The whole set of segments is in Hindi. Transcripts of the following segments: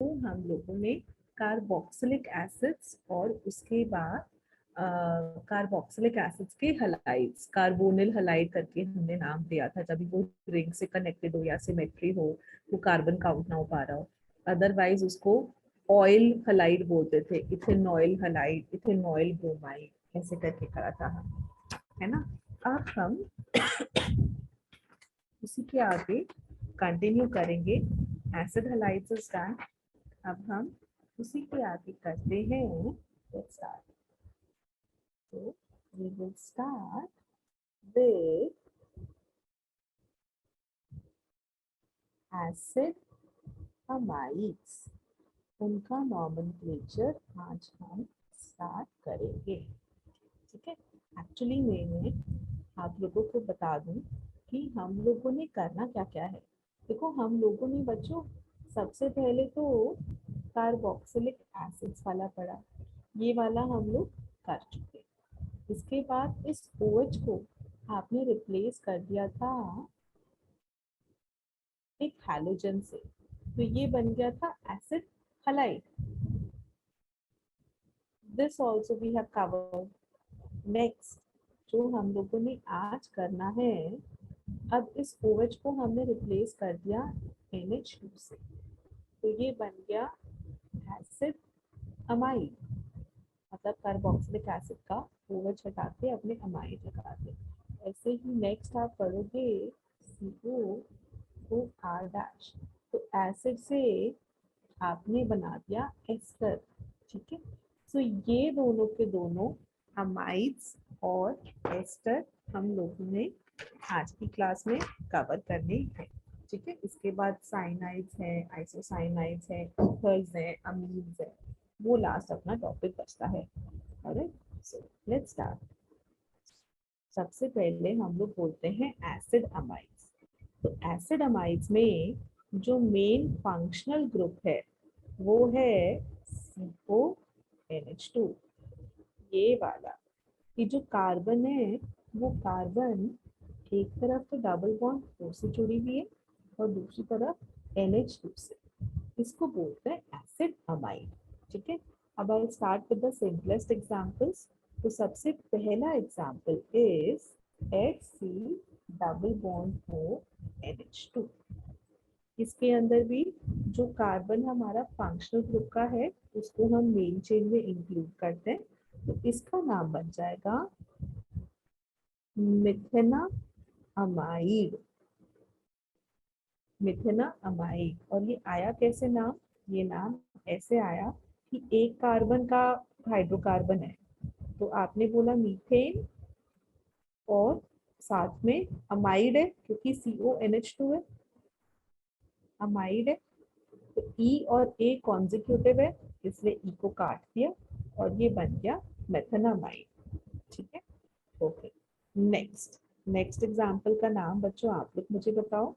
हम लोगों ने कार्बोक्सिलिक एसिड्स और उसके बाद कार्बोक्सिलिक एसिड्स के हलाइड्स, कार्बोनिल हलाइड करके हमने नाम दिया था, जब वो रिंग से कनेक्टेड हो या सिमेट्री हो, वो कार्बन काउंट ना हो पा रहा हो। अदरवाइज उसको ऑयल हलाइड बोलते थे, इथेनॉइल हलाइड, इथेनॉइल ब्रोमाइड, ऐसे करके करा था हम, है ना। अब हम उसी के आगे कंटिन्यू करेंगे। Acid halides is done. अब हम उसी के आगे करते हैं। Let's start. So we will start with acid amides. उनका नॉमेनक्लेचर आज हम स्टार्ट करेंगे। ठीक है। एक्चुअली मैं आप लोगों को बता दूं कि हम लोगों ने करना क्या क्या है। देखो, हम लोगों ने बच्चों सबसे पहले तो कार्बोक्सिलिक एसिड्स वाला पढ़ा, ये वाला हम लोग कर चुके। इसके बाद इस OH को आपने रिप्लेस कर दिया था एक हैलोजन से, तो ये बन गया था acid halide. This also we have covered. Next जो हम लोगों ने आज करना है, अब इस OH को हमने रिप्लेस कर दिया NH2 से, तो ये बन गया एसिड अमाइड। मतलब कार्बोक्सिलिक एसिड का OH हटा के अपने अमाइड लगा दे। ऐसे ही नेक्स्ट आप करोगे COOR डैश, तो एसिड से आपने बना दिया एस्टर। ठीक है। सो ये दोनों के दोनों अमाइड्स और एस्टर हम लोगों ने आज की क्लास में कवर करने हैं। ठीक है। इसके बाद साइनाइड्स हैं, आइसोसाइनाइड्स हैं, ईथर्स हैं, अमीन्स हैं, वो लास्ट अपना टॉपिक बचता है। Alright, so let's start. सबसे पहले हम लोग बोलते हैं एसिड अमाइड्स। तो एसिड अमाइड्स में जो मेन फंक्शनल ग्रुप है वो है CONH2, ये वाला। कि जो कार्बन है वो कार्बन एक तरफ तो डबल बॉन्ड O से जुड़ी हुई है और दूसरी तरफ NH2 से, इसको बोलते हैं एसिड अमाइड। ठीक है। अब I start with the simplest examples. तो सबसे पहला example is HC double bond O NH2। इसके अंदर भी जो कार्बन हमारा फंक्शनल ग्रुप का है उसको हम मेन चेन में इंक्लूड करते हैं, तो इसका नाम बन जाएगा मिथेना अमाइड। मिथेना अमाइड। और ये आया कैसे नाम? ये नाम ऐसे आया कि एक कार्बन का हाइड्रोकार्बन है, तो आपने बोला मीथेन, और साथ में अमाइड है क्योंकि CONH2 है, अमाइड है, तो E और A कॉन्जिक्यूटिव है, इसलिए E को काट दिया और ये बन गया मेथेनामाइड। ठीक है। ओके। नेक्स्ट नेक्स्ट एग्जांपल का नाम बच्चों आप लोग मुझे बताओ।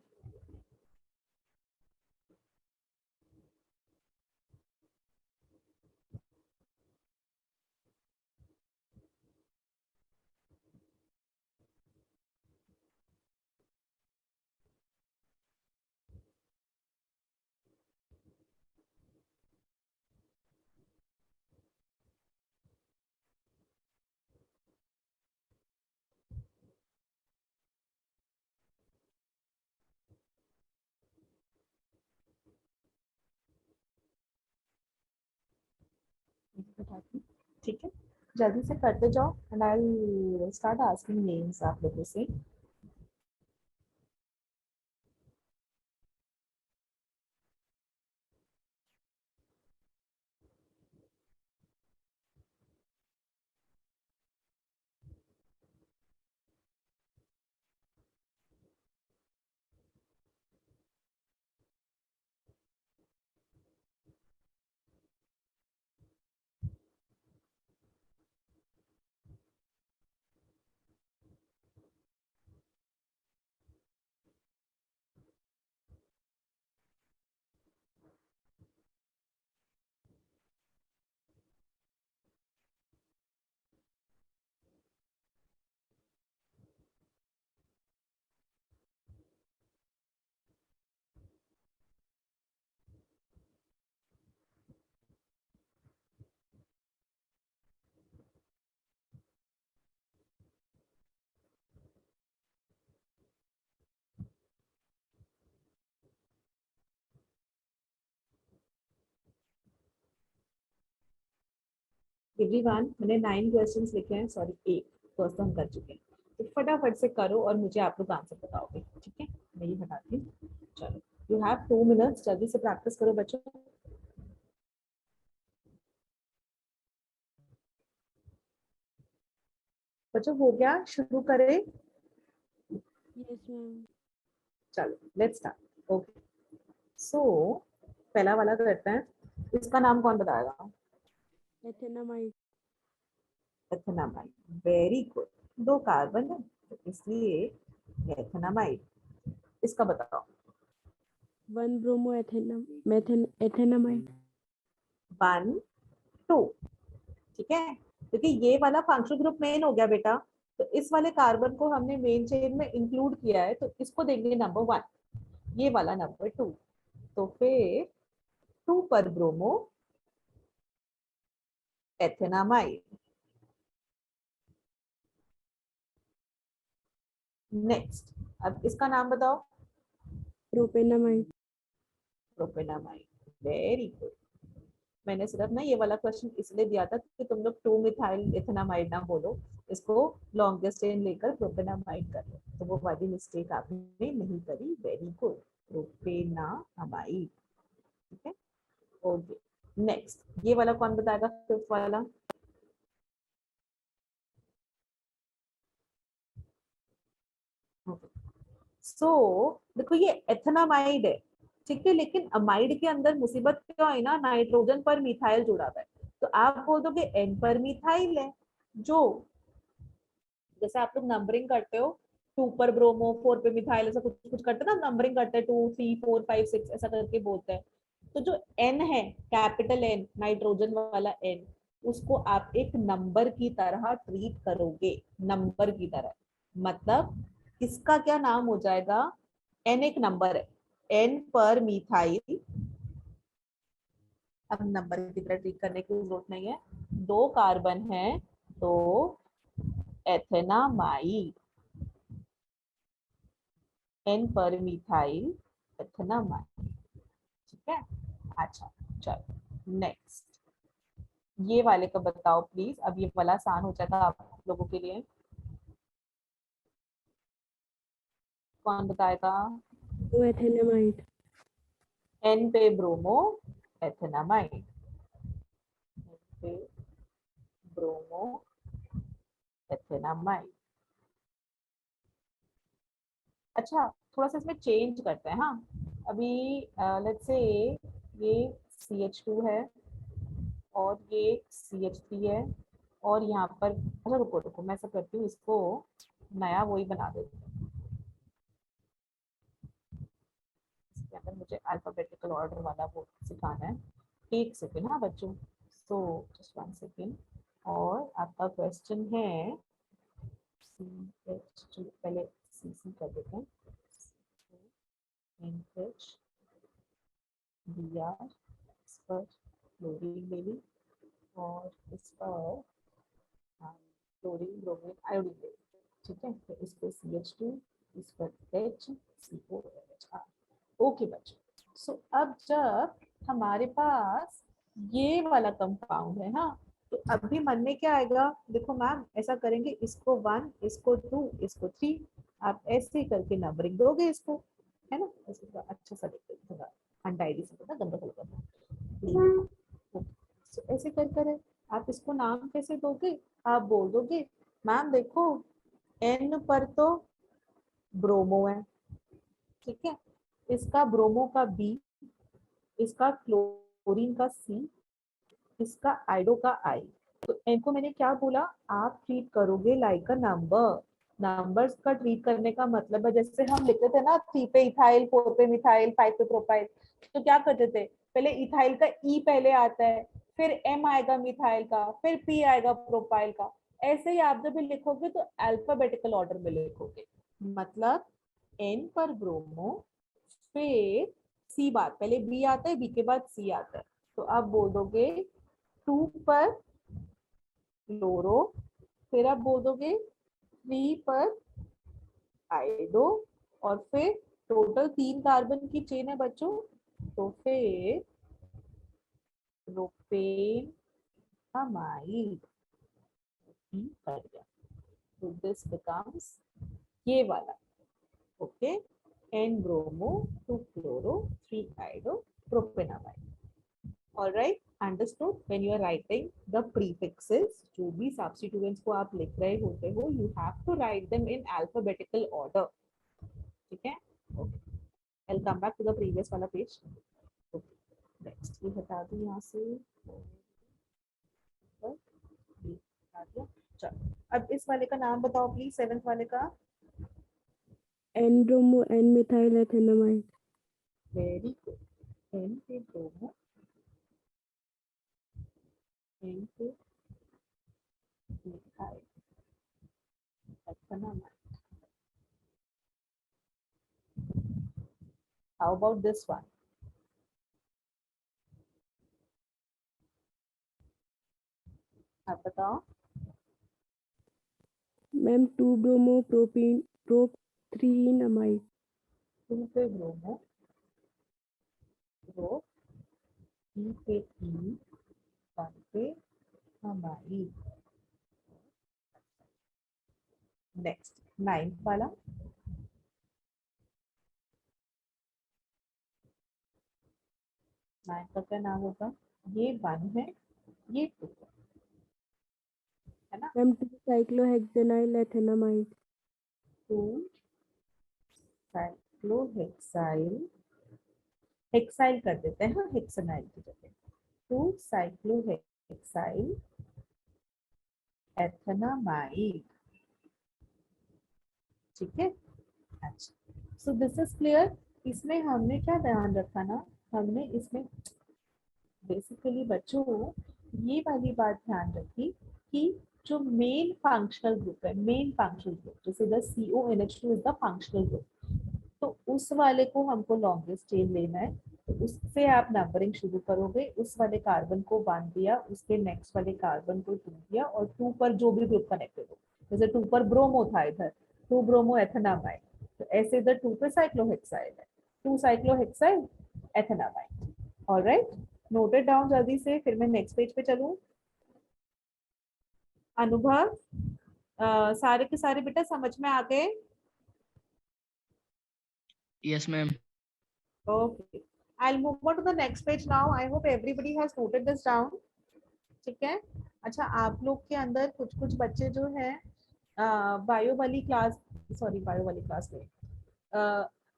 बताती हूँ। ठीक है। जल्दी से करते जाओ and I start asking names आप लोगों से। एवरीवन, मैंने 9 क्वेश्चंस लिखे हैं, सॉरी 1 फर्स्ट तो हम कर चुके हैं, तो फटाफट से करो और मुझे आप लोग आंसर बताओगे, ठीक है? मैं ये हटाती हूँ। चलो, यू हैव 2 मिनट्स, जल्दी से प्रैक्टिस करो बच्चों। बच्चों हो गया, शुरू करें? Yes ma'am. चलो लेट्स स्टार्ट। ओके, सो पहला वाला करते हैं, इसका नाम कौन बताएगा? एथेनामाइड। एथेनामाइड, वेरी गुड। 2 कार्बन है तो इसलिए एथेनामाइड। इसका बताओ। 1 ब्रोमो एथेनामाइड। 1 2, ठीक है, क्योंकि ये वाला फंक्शनल ग्रुप मेन हो गया बेटा, तो इस वाले कार्बन को हमने मेन चेन में इंक्लूड किया है, तो इसको देंगे नंबर 1, ये वाला नंबर 2, तो फिर 2 पर ब्रोमो एथेनामाइड। नेक्स्ट, अब इसका नाम बताओ। प्रोपेनामाइड। प्रोपेनामाइड, वेरी गुड। मैंने सिर्फ ना ये वाला क्वेश्चन इसलिए दिया था कि तुम लोग 2 मिथाइल इथेनामाइड ना बोलो, इसको लॉन्गेस्ट चेन लेकर प्रोपेनामाइड कर लो, तो वो वाली मिस्टेक आपने नहीं करी, वेरी गुड। प्रोपेनामाइड, ठीक है, ओके। नेक्स्ट, ये वाला कौन बताएगा, 5th वाला? सो देखो ये एथेनामाइड है, ठीक है, लेकिन अमाइड के अंदर मुसीबत क्या है ना, नाइट्रोजन पर मिथाइल जुड़ा हुआ है, तो आप बोल दोगे एन पर मिथाइल है, जो जैसे आप लोग नंबरिंग करते हो, 2 पर ब्रोमो, 4 पे मिथाइल, ऐसा कुछ कुछ करते हैं ना, नंबरिंग करते हैं 2 3 4 5 6 ऐसा करके बोलते हैं, तो जो एन है, कैपिटल एन, नाइट्रोजन वाला एन, उसको आप एक नंबर की तरह ट्रीट करोगे, नंबर की तरह, मतलब इसका क्या नाम हो जाएगा, एन एक नंबर है, एन पर मिथाइल, अब नंबर की तरह ट्रीट करने की जरूरत नहीं है, 2 कार्बन है तो एथेनामाइड, एन पर मिथाइल एथेनामाइड, ठीक है। अच्छा, चलो नेक्स्ट, ये वाले का बताओ प्लीज, अब ये वाला आसान हो जाएगा आप लोगों के लिए, कौन बताएगा? एथेनामाइड। एन पे ब्रोमो एथेनामाइड, एन पे ब्रोमो एथेनामाइड। अच्छा, थोड़ा सा इसमें चेंज करते हैं, हाँ, अभी लेट्स से ये CH2 है और ये CH3 है, और यहाँ पर, अच्छा रुको रुको, मैं ऐसा करती हूँ, इसको नया वही बना देती हूँ, इसके अंदर मुझे अल्फाबेटिकल ऑर्डर वाला वो सिखाना है, 1 सेकेंड, हाँ बच्चों, सो जस्ट 1 सेकेंड। और आपका क्वेश्चन है CH, चलो पहले CC कर देते हैं, NH Br, इस पर क्लोरीन ले ली, और इस पर क्लोरीन ब्रोमीन आयोडीन ले ली, ठीक है, तो इस पर CH2, इस पर HCONH। ओके बच्चों, सो अब जब हमारे पास ये वाला कंपाउंड है, हाँ, तो अभी मन में क्या आएगा, देखो मैम ऐसा करेंगे, इसको 1, इसको 2, इसको 3, आप ऐसे करके नंबरिंग दोगे इसको, है ना, ऐसे थोड़ा अच्छा सा देखते थोड़ा अनटाइडी से, थोड़ा गंदा सा लगा, तो ऐसे कर कर आप इसको नाम कैसे दोगे, आप बोल दोगे मैम देखो, एन पर तो ब्रोमो है, ठीक है, इसका ब्रोमो का बी, इसका क्लोरीन का सी, इसका आइडो का आई, तो इनको मैंने क्या बोला, आप ट्रीट करोगे लाइक अ नंबर, नंबर्स का ट्रीट करने का मतलब है, जैसे हम लिखते थे ना 3 पे इथाइल, 4 पे मिथाइल, 5 पे प्रोपाइल, तो क्या करते थे, पहले इथाइल का ई पहले आता है, फिर एम आएगा मिथाइल का, फिर पी आएगा प्रोपाइल का, ऐसे ही आप जब भी लिखोगे तो अल्फाबेटिकल ऑर्डर में लिखोगे, मतलब एन पर ब्रोमो, फिर सी बात, पहले बी आता है, बी के बाद सी आता है, तो आप बोल दोगे 2 पर क्लोरो, फिर आप बोल दोगे 3 पर आइडो, और फिर टोटल 3 कार्बन की चेन है बच्चों, तो फिर प्रोपेन अमाइड कर दिया, तो दिस बिकम्स ये वाला, okay, N bromo 2 chloro 3 आइडो प्रोपेनामाइड। All right, understood? When you are writing the prefixes, जो भी substituents को आप लिख रहे होते हो, you have to write them in alphabetical order. ठीक है? Okay. I'll come back to the previous वाला page. Okay. Next, ये हटा दूँ यहाँ से. ये हटा दिया. चलो. अब इस वाले का नाम बताओ प्लीज, 7th वाले का. N bromo N methyl ethanamide. Very good. N पे ब्रोमो, N पे methyl एथेनामाइड. How about this one? आप बताओ. Ma'am 2 bromo propene prop-3-amide. 2 पे ब्रोमो, प्रो, E पे E, 1 पे अमाइड. नेक्स्ट 9th वाला. नाइन का क्या नाम होगा? ये 1 है, ये 2 है ना. Ma'am 2-cyclohexanyl ethanamide. 2 cyclohexyl, hexyl कर देते हैं, हाँ, हेक्सानाइल की जगह. 2 साइक्लोहेक्साइल एथेनामाइड. ठीक है. अच्छा, सो दिस इज क्लियर. इसमें हमने क्या ध्यान रखा ना, हमने इसमें बेसिकली बच्चों ये वाली बात ध्यान रखी कि जो मेन फंक्शनल ग्रुप है, मेन फंक्शनल ग्रुप, जैसे the CONH2 is the functional group, तो उस वाले को हमको लॉन्गेस्ट चेन लेना है, तो उससे आप नंबरिंग शुरू करोगे. उस वाले कार्बन को 1 दिया, उसके नेक्स्ट वाले कार्बन को 2 दिया, और 2 पर जो भी ग्रुप कनेक्टेड हो, जैसे 2 पर ब्रोमो था इधर, 2 ब्रोमो एथेनामाइड, तो ऐसे इधर 2 पे साइक्लोहेक्साइल है, 2 साइक्लोहेक्साइल एथेनामाइड. ऑलराइट, नोटेड डाउन जल्दी से, फिर मैं नेक्स्ट पेज पे चलूं. अनुभव, सारे के सारे बेटा समझ में आ गए? Yes, ma'am. Okay, I'll move on to the next page now. I hope everybody has noted this down. ठीक है. अच्छा, आप लोग के अंदर कुछ कुछ बच्चे जो है बायो वाली क्लास, सॉरी बायो वाली क्लास में,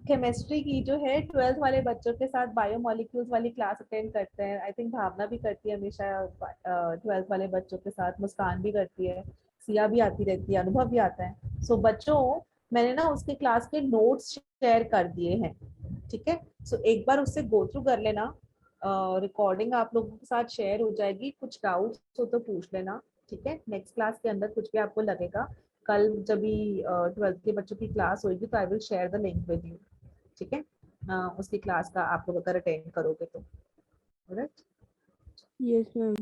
केमिस्ट्री की जो है 12th वाले बच्चों के साथ बायोमोलिक्यूल्स वाली क्लास अटेंड करते हैं. आई थिंक भावना भी करती है हमेशा 12th वाले बच्चों के साथ, मुस्कान भी करती है, सिया भी आती रहती है, अनुभव भी आता है. सो बच्चों, मैंने ना उसके क्लास के नोट्स शेयर कर दिए हैं. ठीक है. सो एक बार उससे गो थ्रू कर लेना. रिकॉर्डिंग आप लोगों के साथ शेयर हो जाएगी. कुछ डाउट्स हो तो पूछ लेना. ठीक है. नेक्स्ट क्लास के अंदर कुछ भी आपको लगेगा, कल जब भी 12th के बच्चों की क्लास होगी तो I will share the link with you. ठीक है. उसकी क्लास का आप लोग अगर अटेंड करोगे तो. Alright, Yes, ma'am.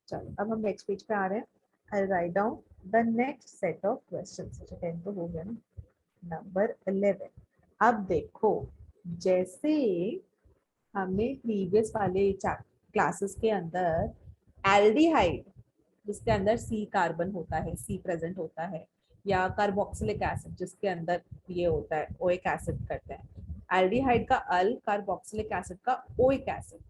चलो अब हम नेक्स्ट पेज पे आ रहे हैं. I write down the next set of questions. अच्छा 10 तो हो गया ना. नंबर 11. अब देखो, जैसे हमने प्रीवियस वाले क्लासेस के अंदर एल्डिहाइड, जिसके अंदर C कार्बन होता है, C प्रेजेंट होता है, या कार्बोक्सिलिक एसिड जिसके अंदर ये होता है, ओइक एसिड करते हैं. एल्डिहाइड का अल, कार्बोक्सिलिक एसिड का ओइक एसिड,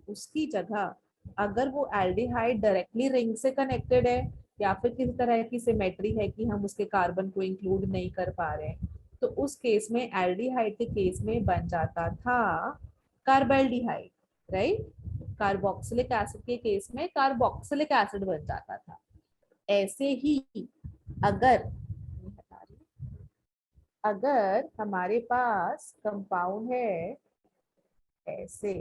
उसकी जगह अगर वो एल्डिहाइड डायरेक्टली रिंग से कनेक्टेड है, या फिर किसी तरह की सिमेट्री है कि हम उसके कार्बन को इंक्लूड नहीं कर पा रहे हैं, तो उस केस में एल्डिहाइड के केस में बन जाता था कार्बेल्डिहाइड. राइट. कार्बोक्सिलिक एसिड के केस में कार्बोक्सिलिक एसिड बन जाता था. ऐसे ही अगर अगर हमारे पास कंपाउंड है ऐसे,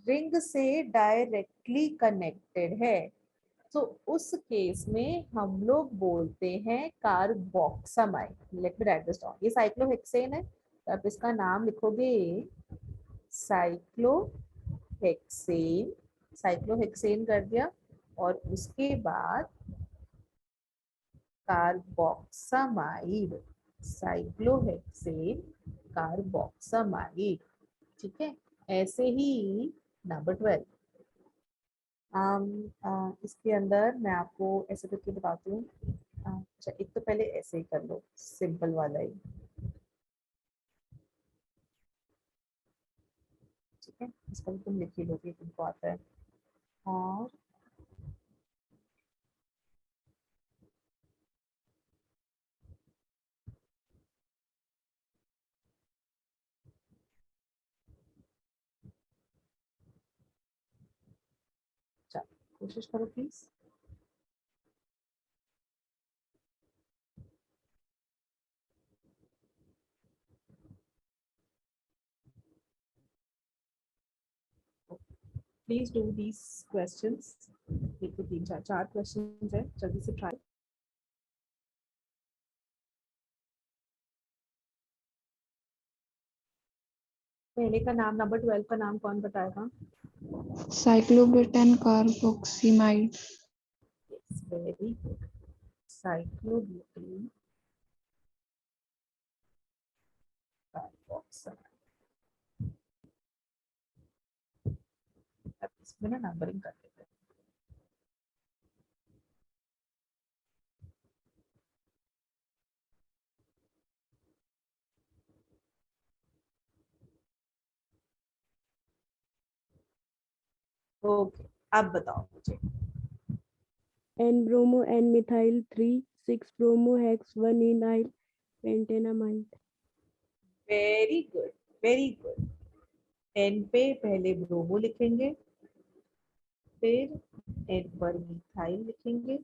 रिंग से डायरेक्टली कनेक्टेड है, तो उस केस में हम लोग बोलते हैं carboxamide. Late me right this down. ये साइक्लोहेक्सेन है, तो आप इसका नाम लिखोगे साइक्लोहेक्सेन. साइक्लोहेक्सेन कर दिया, और उसके बाद कार्बोक्सामाइड, साइक्लोहेक्सेन कार्बोक्सामाइड. ठीक है. ऐसे ही नंबर 12. इसके अंदर मैं आपको ऐसे करके बताती हूँ। अच्छा, एक तो पहले ऐसे ही कर लो, सिंपल वाला ही। ठीक है, इसका भी तुम लिख ही लोगे, तुमको आता है। और चलो कोशिश करो please. Please do these questions. एक तो तीन चार चार क्वेश्चंस है, जल्दी से ट्राई। पहले का नाम, नंबर 12 का नाम कौन बताएगा? Cyclobutane carboxamide. Yes, very good. Cyclobutane carboxide. अब इसमें ना नंबरिंग कर लेते हैं। ओके, अब बताओ मुझे। N-bromo, N-methyl 3, 6-bromo hex 1-enil pentanamide. Very good, very good. N पे पहले ब्रोमो लिखेंगे, फिर एन पर मिथाइल लिखेंगे,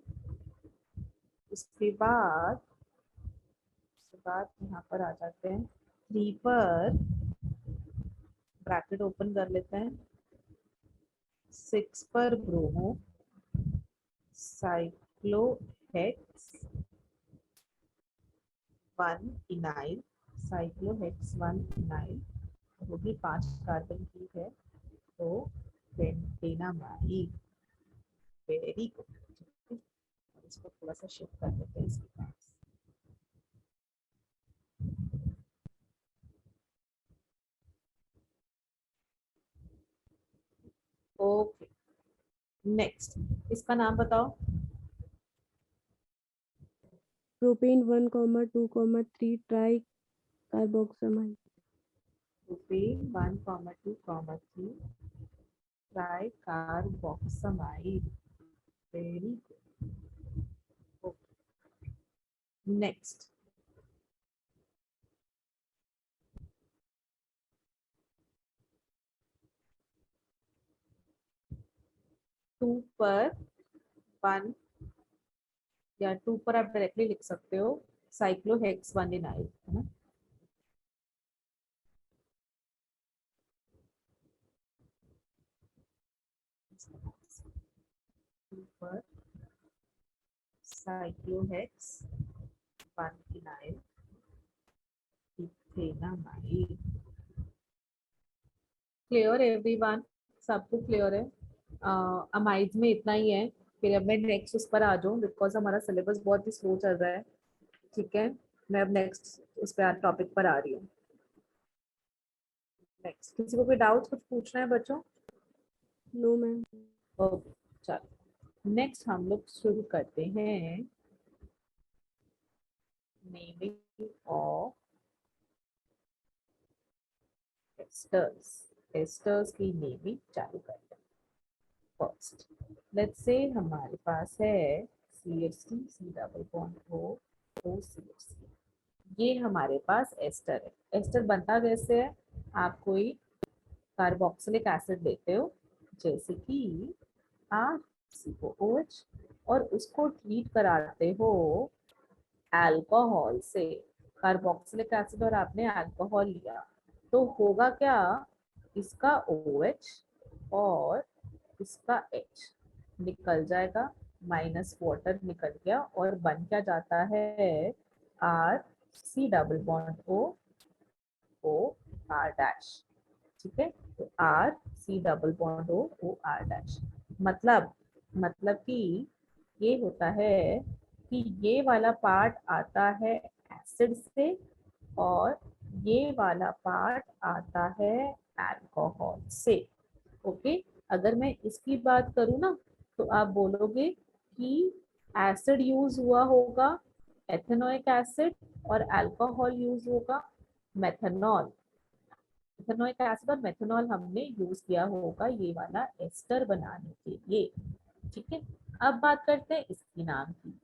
उसके बाद यहाँ पर आ जाते हैं 3 पर, ब्रैकेट ओपन कर लेते हैं, 6 पर ब्रोमो, साइक्लोहेक्स 1 इनाइल, साइक्लोहेक्स 1 इनाइल, वो भी 5 कार्बन की है, तो पेंटेनामाइड। Very good. इसको थोड़ा सा शिफ्ट कर देते हैं इसके पास। ओके, नेक्स्ट इसका नाम बताओ। Propane 1,2,3 tricarboxamide. Propane 1,2,3 tricarboxamide. Very good. Next, two पर 1, या 2 पर आप डायरेक्टली लिख सकते हो, साइक्लोहेक्स 1 इनाइल, है ना। टू पर साइक्लोहेक्स 1 इनाइल इथेनामाइड। Clear everyone? सबको क्लियर है? अमाइड्स में इतना ही है। फिर अब मैं नेक्स्ट उस पर आ जाऊँ, बिकॉज हमारा सिलेबस बहुत ही स्लो चल रहा है। ठीक है, मैं अब नेक्स्ट उस पर टॉपिक पर आ रही हूँ। नेक्स्ट, किसी को कोई डाउट कुछ पूछना है बच्चों? No, ma'am. ओके, चलो नेक्स्ट हम लोग शुरू करते हैं नेमिंग ऑफ एस्टर्स। एस्टर्स की नेमिंग चालू करते हैं। फर्स्ट लेट्स से हमारे पास है CH3 C double bond O OCH3। ये हमारे पास एस्टर है। एस्टर बनता कैसे है? आप कोई कार्बोक्सिलिक एसिड लेते हो, जैसे कि RCOOH, और उसको ट्रीट कराते हो अल्कोहल से। कार्बोक्सिलिक एसिड और आपने अल्कोहल लिया, तो होगा क्या? इसका OH और इसका H निकल जाएगा, माइनस वाटर निकल गया, और बन क्या जाता है? RC double bond OR dash. ठीक है, तो RC double bond OR dash. मतलब कि ये होता है कि ये वाला पार्ट आता है एसिड से, और ये वाला पार्ट आता है अल्कोहल से। ओके, अगर मैं इसकी बात करूँ ना तो आप बोलोगे कि एसिड यूज हुआ होगा एथेनोइक एसिड और अल्कोहल यूज होगा मेथनॉल। इथेनोइक एसिड और मेथनॉल हमने यूज किया होगा ये वाला एस्टर बनाने के लिए। ठीक है, अब बात करते हैं इसकी नाम की।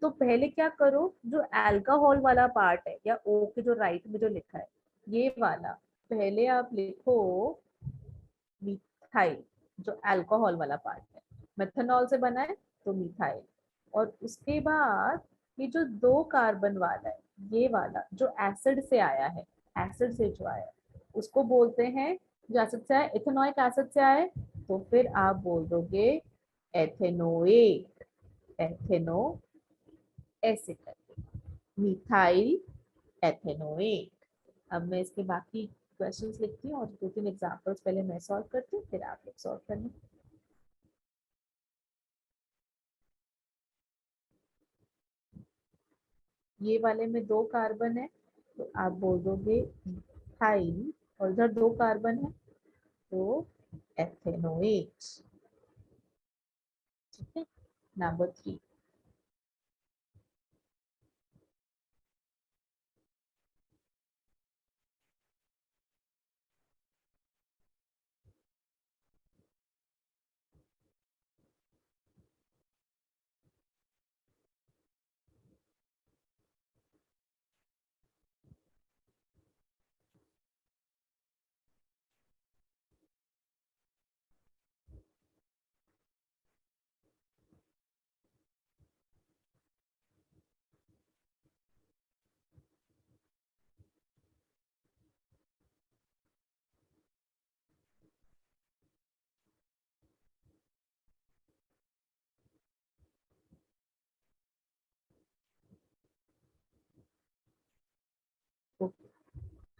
तो पहले क्या करो, जो अल्कोहल वाला पार्ट है या ओ के जो राइट में जो लिखा है ये वाला, पहले आप लिखो मिथाइल, जो अल्कोहल वाला पार्ट है, मेथनॉल से बना है तो मिथाइल। और उसके बाद ये जो 2 कार्बन वाला है ये वाला जो एसिड से आया है, एसिड से जो आया है उसको बोलते हैं, जो एसिड से आया इथेनोइक एसिड से आए तो फिर आप बोल दोगे एथेनोएट, एथेनो ऐसे करके मिथाइल एथेनोएट। अब मैं इसके बाकी क्वेश्चंस लिखती हूँ और 2-3 एग्जांपल्स पहले मैं सॉल्व करती हूँ फिर आप लोग सॉल्व करना। ये वाले में 2 कार्बन है तो आप बोल दोगे मिथाइल, और इधर 2 कार्बन है तो एथेनोएट। ठीक है, नंबर 3।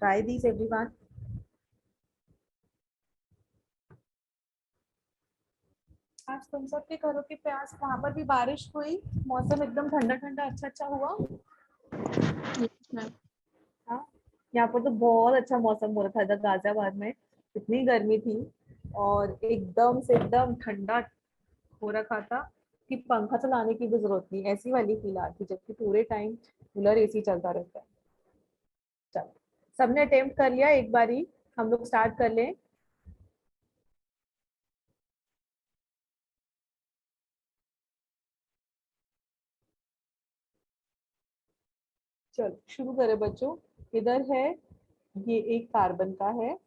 Try this everyone. आज तुम सबके घरों के पास वहां पर भी बारिश हुई, मौसम एकदम ठंडा ठंडा अच्छा अच्छा हुआ। Yes, ma'am. हाँ, यहाँ पर तो बहुत अच्छा मौसम हो रहा था इधर गाजियाबाद में, इतनी गर्मी थी और एकदम से एकदम ठंडा हो रखा था कि पंखा चलाने की भी जरूरत नहीं, ऐसी वाली फील आती, जबकि पूरे टाइम कूलर एसी चलता रहता है। चलो, सबने अटेम्प्ट कर लिया एक बारी, हम लोग स्टार्ट कर लें। चलो शुरू करें बच्चों। इधर है, ये एक कार्बन का है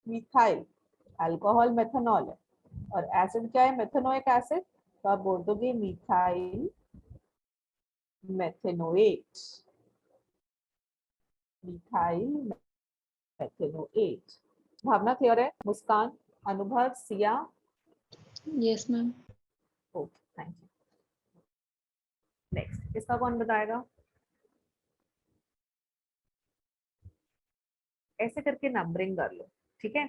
मिथाइल, अल्कोहल मेथनॉल है, और एसिड क्या है मेथेनोइक एसिड, तो आप बोल दोगे मिथाइल मेथेनोएट, मिथाइल मेथेनोएट। भावना क्लियर है? मुस्कान, अनुभव, Siya? Yes, ma'am. Okay, thank you. Next, इसका कौन बताएगा? ऐसे करके नंबरिंग कर लो, ठीक है।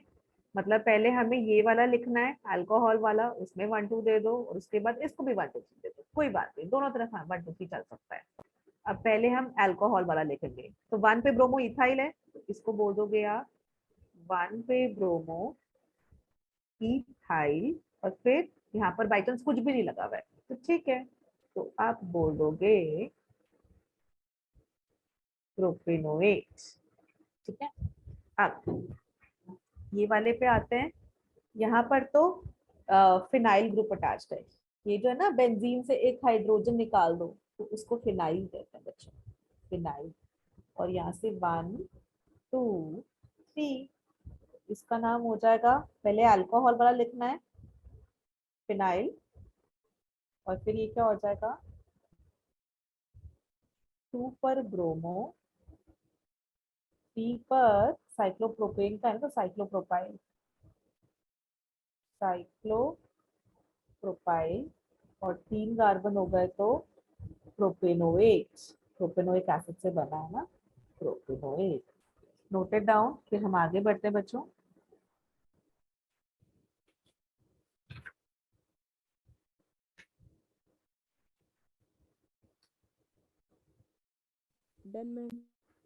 मतलब पहले हमें ये वाला लिखना है अल्कोहल वाला, उसमें 1 2 दे दो और उसके बाद इसको भी 1 2 3 दे दो, कोई बात नहीं, दोनों तरफ 1 2 3 चल सकता है। अब पहले हम अल्कोहल वाला लिखेंगे, तो 1 पे ब्रोमो इथाइल है तो इसको बोल दोगे आप 1 पे ब्रोमो इथाइल, और फिर यहाँ पर बाई चांस कुछ भी नहीं लगा हुआ है तो ठीक है, तो आप बोल दोगे प्रोपेनोएट। ठीक है, अब ये वाले पे आते हैं। यहाँ पर तो फिनाइल ग्रुप अटैच्ड है, ये जो है ना बेंजीन से एक हाइड्रोजन निकाल दो तो उसको फिनाइल कहते हैं बच्चों, फिनाइल। और यहाँ से 1 2 3, इसका नाम हो जाएगा, पहले अल्कोहल वाला लिखना है फिनाइल, और फिर ये क्या हो जाएगा 2 पर ब्रोमो, 3 पर साइक्लोप्रोपेन का है ना तो साइक्लोप्रोपाइल, साइक्लोप्रोपाइल, और 3 कार्बन हो गए तो प्रोपेनोएट, प्रोपेनोइक एसिड से बना है ना प्रोपेनोएट। नोटेड डाउन, फिर हम आगे बढ़ते हैं बच्चों। Done ma'am.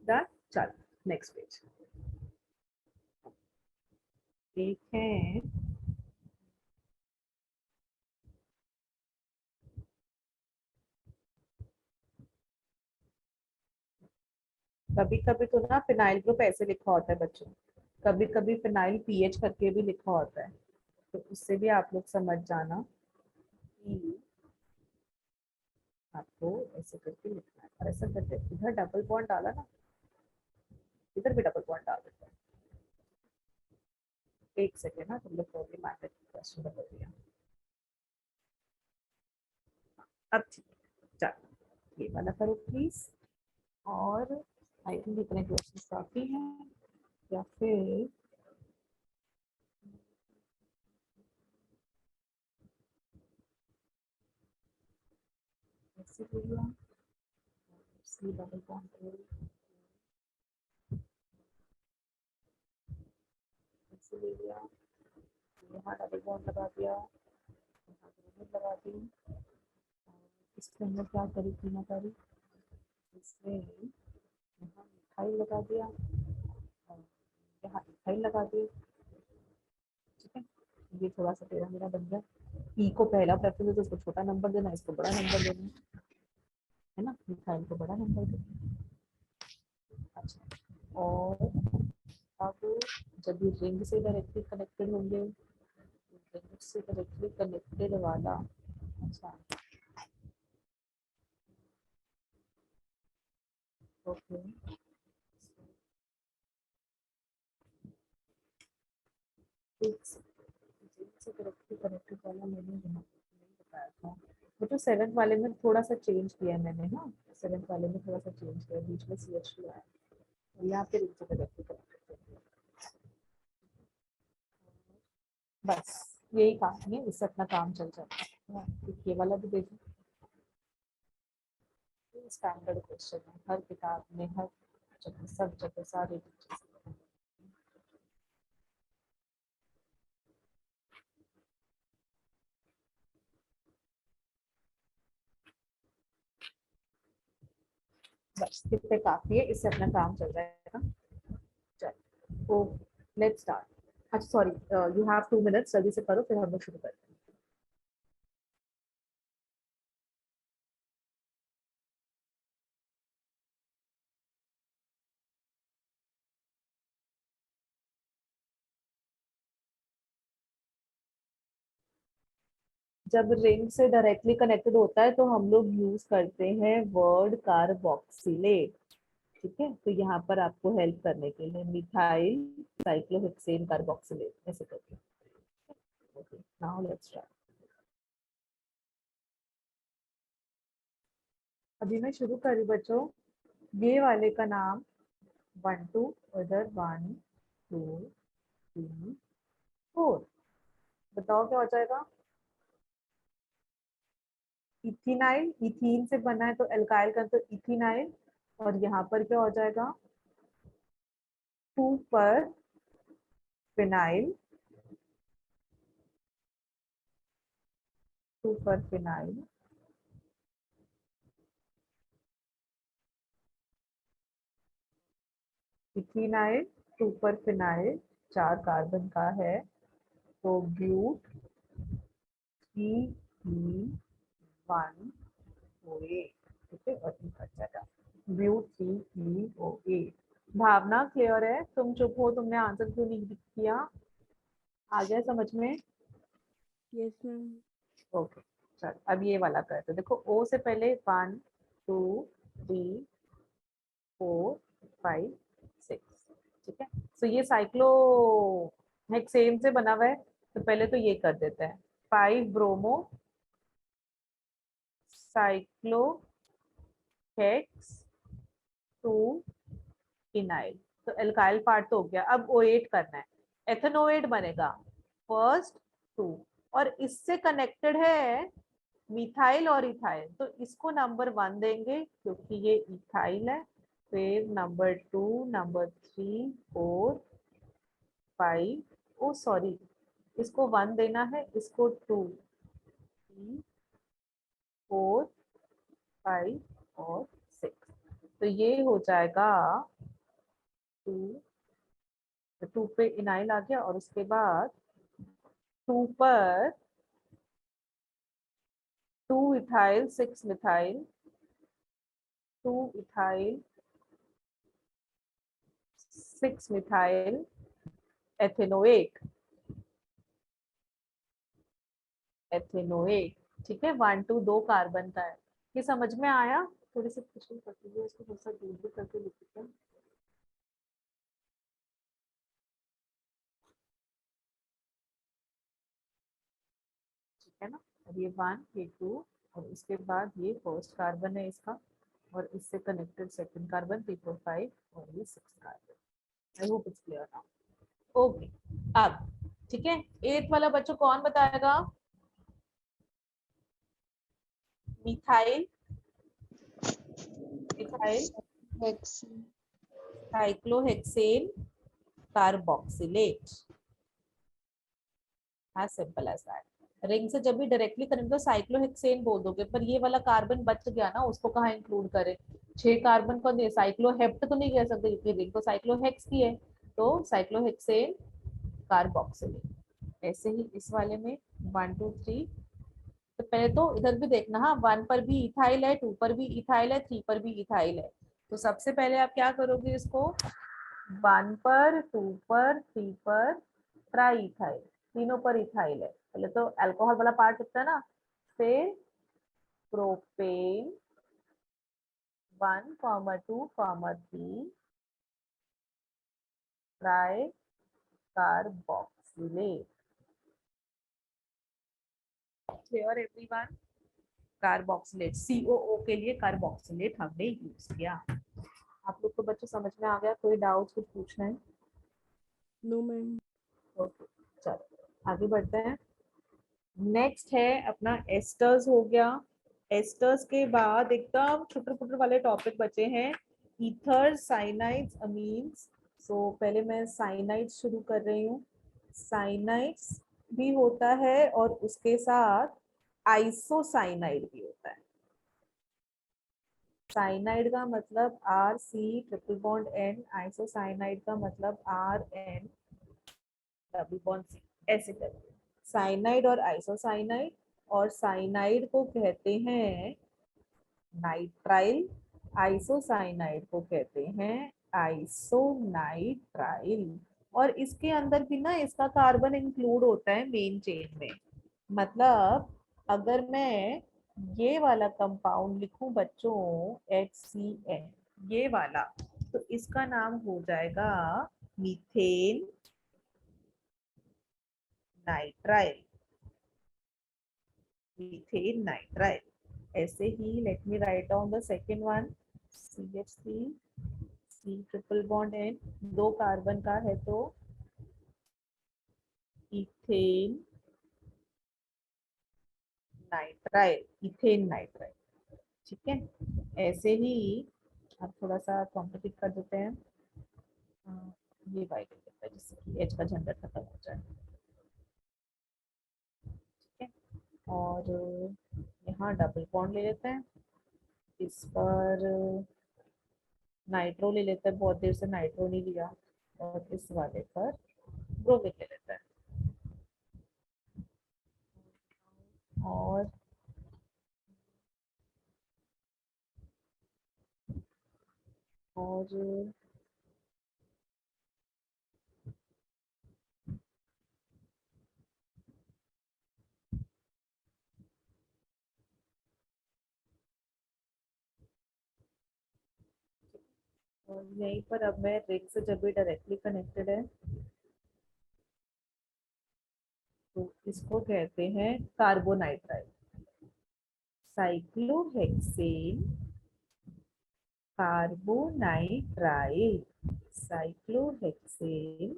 डन, चलो नेक्स्ट पेज। एक है कभी कभी तो ना फिनाइल ग्रुप ऐसे लिखा होता है बच्चों, कभी कभी फिनाइल पीएच करके भी लिखा होता है, तो उससे भी आप लोग समझ जाना कि आपको ऐसे करके लिखना है। और ऐसा करके इधर डबल बॉन्ड डाला ना, इधर भी डबल बॉन्ड डाल देते हैं। एक सेकेंड ना, तुम लोग को भी मैटर क्वेश्चन बता दिया। अब ठीक है, चलो ये वाला करो प्लीज। और आई थिंक इतने क्वेश्चन काफी हैं, या फिर ऐसे ले लिया, सी डबल बॉन्ड ऐसे ले लिया, यहाँ डबल बॉन्ड लगा दिया, यहाँ ग्रेनेड लगा दी, इसके अंदर क्या करी तीनों करी, इसमें यहाँ मिठाई लगा दिया और यहाँ मिठाई लगा दी। ठीक है, ये थोड़ा सा तेरा मेरा बन गया। ई को पहला प्रेफरेंस है तो उसको छोटा नंबर देना, इसको बड़ा नंबर देना है ना, मिठाई को बड़ा नंबर देना। अच्छा, और अब जब ये रिंग से डायरेक्टली कनेक्टेड होंगे, रिंग से डायरेक्टली कनेक्टेड वाला, अच्छा ओके, से डायरेक्टली कनेक्टेड वाला मैंने यहाँ नहीं बताया था, वो तो सेवेंथ वाले में थोड़ा सा चेंज किया है मैंने ना, सेवेंथ वाले में थोड़ा सा चेंज किया, बीच में सी एच आया, यहाँ पे रिंग से डायरेक्टली कनेक्टेड, बस यही काम है, इससे अपना काम चल जाता है। ये वाला भी देखो, स्टैंडर्ड क्वेश्चन है, हर किताब में हर जगह सब जगह सारे टीचर्स। बस इतने काफी है, इससे अपना काम चल जाएगा। चलो तो लेट्स स्टार्ट। अच्छा सॉरी, यू हैव 2 मिनट्स, जल्दी से करो फिर हम लोग शुरू करते हैं। जब रिंग से डायरेक्टली कनेक्टेड होता है तो हम लोग यूज करते हैं वर्ड कार्बोक्सिलेट। ठीक है, तो यहाँ पर आपको हेल्प करने के लिए मिथाइल साइक्लोहेक्सेन कार्बोक्सिलेट ऐसे करके। Okay, now let's try. अभी मैं शुरू करी बच्चों, ये वाले का नाम 1 2, उधर 1 2 3 4, बताओ क्या हो जाएगा। इथिनाइल, इथीन से बना है तो एल्काइल का तो इथिनाइल, और यहाँ पर क्या हो जाएगा 2 पर फिनाइल, 2 पर फिनाइल, इथिनाइल 2 पर फिनाइल, 4 कार्बन का है, तो ब्यूट E 1 ठीक है, और ई कट जाएगा ब्यूट CeO8। भावना क्लियर है, तुम चुप हो, तुमने आंसर क्यों नहीं किया, आ गया समझ में। Yes ma'am. ओके, चल अब ये वाला करते हैं। देखो ओ से पहले 1 2 3 4 5 6, ठीक है, तो ये साइक्लो हेक्सेन से बना हुआ है, तो पहले तो ये कर देते हैं 5 ब्रोमो साइक्लो हेक्स 2 इनाइल, तो एल्काइल पार्ट तो हो गया, अब O8 करना है, एथेनोएट बनेगा फर्स्ट 2, और इससे कनेक्टेड है मिथाइल और इथाइल, तो इसको नंबर 1 देंगे क्योंकि ये इथाइल है, फिर नंबर 2, नंबर 3, 4, 5, ओ सॉरी, इसको 1 देना है, इसको 2, 3, 4, 5 और 6, तो ये हो जाएगा 2 तो 2 पे इनाइल आ गया और उसके बाद 2 पर 2 ethyl 6 methyl 2 ethyl 6 methyl ethanoate ethanoate. ठीक है, 1 2 2 कार्बन का है। ये समझ में आया? थोड़ी सी खुशबू करती है, इसको थोड़ा सा दूर भी करके लिखते हैं। ठीक है ना, और ये 1 ये 2 और उसके बाद ये फर्स्ट कार्बन है इसका और इससे कनेक्टेड सेकंड कार्बन 3 4 5 और ये 6 carbon. I hope it's clear now. Okay, अब ठीक है, 8th वाला बच्चों कौन बताएगा? Methyl methyl Hexane. Cyclohexane carboxylate. as simple as that। Ring से जब भी डायरेक्टली करेंगे तो साइक्लोहेक्सेन बोल दोगे, पर ये वाला कार्बन बच गया ना, उसको कहाँ इंक्लूड करें? 6 कार्बन को दे, साइक्लोहेप्ट तो नहीं कह सकते क्योंकि रिंग तो साइक्लोहेक्स की है, तो साइक्लोहेक्सेन कार्बोक्सिलेट। ऐसे ही इस वाले में 1 2 3। तो पहले तो इधर भी देखना, हाँ 1 पर भी इथाइल है, 2 पर भी इथाइल है, 3 पर भी इथाइल है। तो सबसे पहले आप क्या करोगे, इसको 1 पर 2 पर 3 पर ट्राई इथाइल, तीनों पर इथाइल है। पहले तो अल्कोहल वाला पार्ट होता है ना, फिर propane 1 2 3 try carboxylate. Clear everyone? Carboxylate, COO के लिए कार्बोक्सिलेट हमने यूज किया। आप लोग को बच्चों समझ में आ गया? कोई डाउट कुछ पूछना है? No ma'am. ओके, चलो आगे बढ़ते हैं। नेक्स्ट है अपना एस्टर्स हो गया। एस्टर्स के बाद एकदम छोटे छोटे वाले टॉपिक बचे हैं, ईथर, साइनाइड्स, अमीन्स। सो पहले मैं साइनाइड्स शुरू कर रही हूँ। साइनाइड्स भी होता है और उसके साथ आइसोसाइनाइड भी होता है। साइनाइड का मतलब RC triple bond N, isocyanide का मतलब RN डबल बॉन्ड C। ऐसे करके साइनाइड और आइसोसाइनाइड, और साइनाइड को कहते हैं नाइट्राइल, आइसोसाइनाइड को कहते हैं आइसोनाइट्राइल। और इसके अंदर भी ना इसका कार्बन इंक्लूड होता है मेन चेन में। मतलब अगर मैं ये वाला कंपाउंड लिखूं बच्चों HCN, ये वाला, तो इसका नाम हो जाएगा मीथेन नाइट्राइल, मीथेन नाइट्राइल। ऐसे ही let me write down the second one, CH3 C triple bond N, 2 carbon का है तो इथेन नाइट्राइल, इथेन नाइट्राइल। ठीक है, ऐसे ही अब थोड़ा सा कॉम्प्लिकेट कर देते हैं। ये वाई कर देते हैं जिससे कि H का झंझट खत्म हो जाए। ठीक है, और यहाँ डबल बॉन्ड ले लेते हैं, इस पर नाइट्रो ले लेते हैं, बहुत देर से नाइट्रो नहीं लिया, और इस वाले पर ब्रोमीन ले लेते हैं। और यहीं पर अब मैं रिंग से जब भी डायरेक्टली कनेक्टेड है तो इसको कहते हैं carbonitrile, cyclohexane carbonitrile, cyclohexane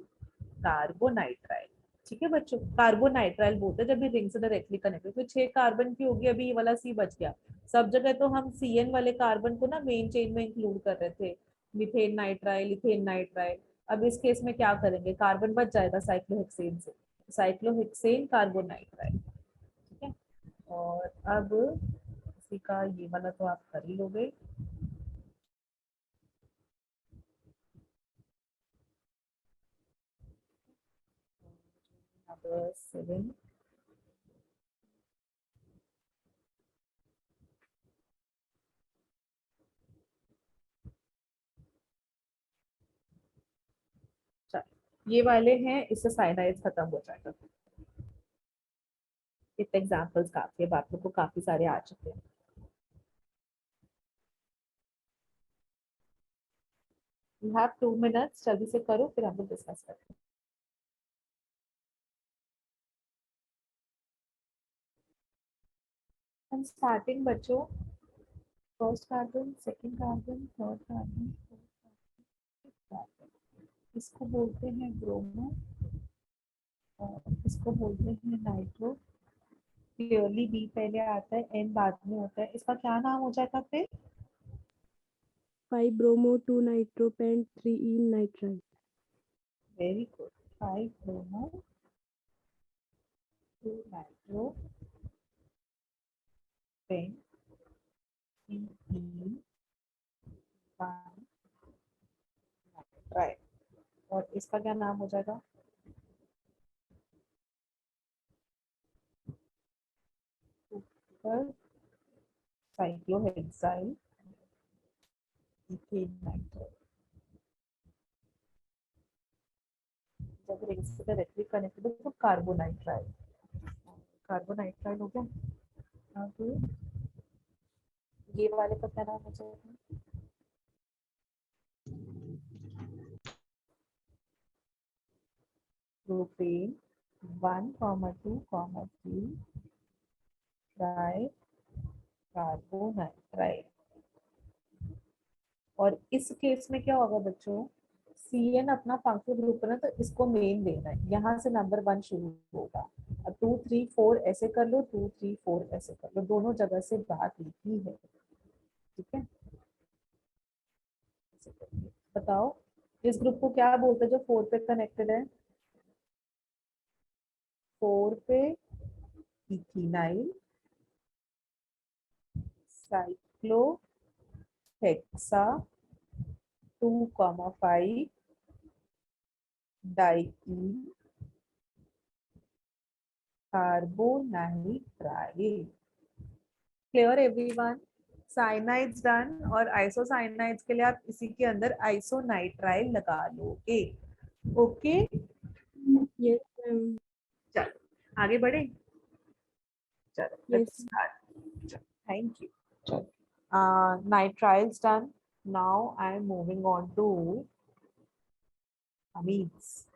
carbonitrile. ठीक है बच्चों, कार्बोनाइट्राइल बोलते हैं जब भी रिंग से डायरेक्टली कनेक्टेड। तो 6 कार्बन की होगी, अभी ये वाला C बच गया। सब जगह तो हम CN वाले कार्बन को ना मेन चेन में इंक्लूड कर रहे थे, मिथेन नाइट्राइल, इथेन नाइट्राइल। अब इस केस में क्या करेंगे, कार्बन बच जाएगा साइक्लोहेक्सेन से, साइक्लोहेक्सेन कार्बोनाइट्राइल। ठीक है, और अब इसी का ये वाला तो आप कर ही लोगे। another 7. ये वाले हैं, इससे साइनाइड खत्म हो जाएगा। इतने एग्जांपल्स काफी है, आप लोग को काफी सारे आ चुके हैं। यू हैव 2 मिनट्स, जल्दी से करो फिर हम लोग डिस्कस करते हैं। हम स्टार्टिंग बच्चों, first carbon, second carbon, third carbon, fourth carbon, इसको बोलते हैं ब्रोमो और इसको बोलते हैं नाइट्रो। क्लियरली बी पहले आता है, एन बाद में होता है। इसका क्या नाम हो जाएगा फिर? 5 bromo, 2 nitropent, 3 ene nitrite. Very good. 5 bromo, 2 nitro, pent, 3 ene, 1 nitrile. और इसका क्या नाम हो जाएगा? Super cyclohexyl ethane nitrile. जब रिंग से डायरेक्टली कनेक्टेड है तो कार्बोनाइट्राइल, कार्बोनाइट्राइल हो गया। अब ये वाले का क्या नाम हो जाएगा? Propane 1,2,3 try carbonitrile. और इस केस में क्या होगा बच्चों? CN अपना फंक्शनल ग्रुप है ना, तो इसको मेन देना है, यहाँ से नंबर 1 शुरू होगा। अब 2 3 4 ऐसे कर लो, 2 3 4 ऐसे कर लो, दोनों जगह से बात लिखी है। ठीक है, ऐसे करके बताओ इस ग्रुप को क्या बोलते हैं जो 4 पे कनेक्टेड है? 4 पे ethynyl cyclohexa 2,5 diene carbonitrile. Clear everyone? Cyanides done, और आइसोसाइनाइड्स के लिए आप इसी के अंदर आइसोनाइट्राइल लगा लोगे। Okay, Yes, ma'am. चलो आगे बढ़े। चलो Yes. Let's start. Thank you. Nitriles done. Now I am moving on to amines.